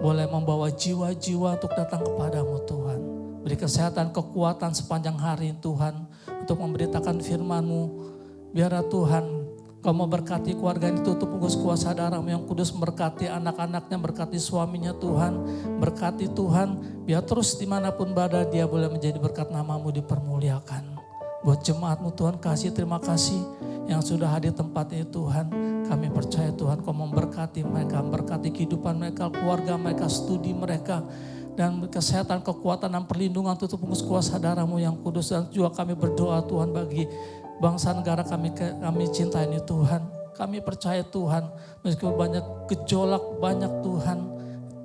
boleh membawa jiwa-jiwa untuk datang kepadamu Tuhan. Beri kesehatan, kekuatan sepanjang hari Tuhan untuk memberitakan firman-Mu. Biar Tuhan Kau memberkati keluarga ini, tutup bungkus kuasa darah-Mu yang kudus, memberkati anak-anaknya, berkati suaminya Tuhan. Berkati Tuhan, biar terus dimanapun berada dia boleh menjadi berkat, nama-Mu dipermuliakan. Buat jemaat-Mu Tuhan, kasih terima kasih yang sudah hadir tempat ini Tuhan. Kami percaya Tuhan Kau memberkati mereka, memberkati kehidupan mereka, keluarga mereka, studi mereka. Dan kesehatan, kekuatan, dan perlindungan, tutup bungkus kuasa darah-Mu yang kudus. Dan juga kami berdoa Tuhan bagi bangsa negara kami cinta ini Tuhan. Kami percaya Tuhan, meskipun banyak gejolak, banyak Tuhan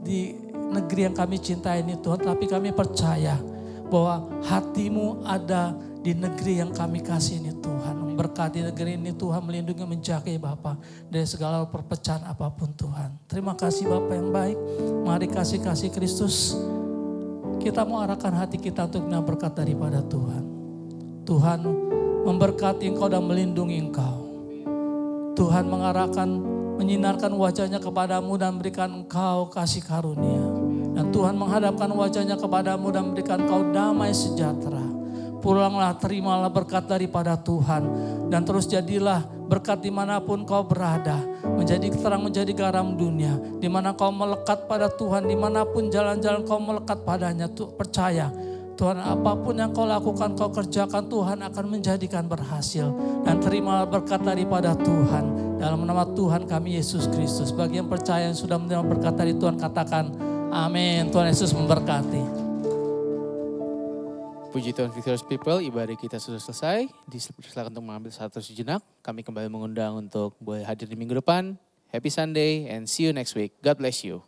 di negeri yang kami cintai ini Tuhan. Tapi kami percaya bahwa hati-Mu ada di negeri yang kami kasih ini Tuhan. Memberkati negeri ini Tuhan, melindungi, menjaga Bapa dari segala perpecahan apapun Tuhan. Terima kasih Bapa yang baik. Mari kasih-kasih Kristus. Kita mau arahkan hati kita untuk berkat daripada Tuhan. Tuhan memberkati Engkau dan melindungi Engkau. Tuhan mengarahkan, menyinarkan wajahnya kepadamu dan berikan Engkau kasih karunia. Dan Tuhan menghadapkan wajahnya kepadamu dan berikan Engkau damai sejahtera. Pulanglah, terimalah berkat daripada Tuhan. Dan terus jadilah berkat dimanapun kau berada. Menjadi terang, menjadi garam dunia. Dimana kau melekat pada Tuhan, dimanapun jalan-jalan kau melekat padanya. Percaya Tuhan, apapun yang kau lakukan, kau kerjakan, Tuhan akan menjadikan berhasil. Dan terima berkat daripada Tuhan. Dalam nama Tuhan kami Yesus Kristus. Bagi yang percaya yang sudah menerima berkat dari Tuhan, katakan amin. Tuhan Yesus memberkati. Puji Tuhan Victorious People, ibadah kita sudah selesai. Silakan untuk mengambil satu sejenak. Kami kembali mengundang untuk boleh hadir di minggu depan. Happy Sunday and see you next week. God bless you.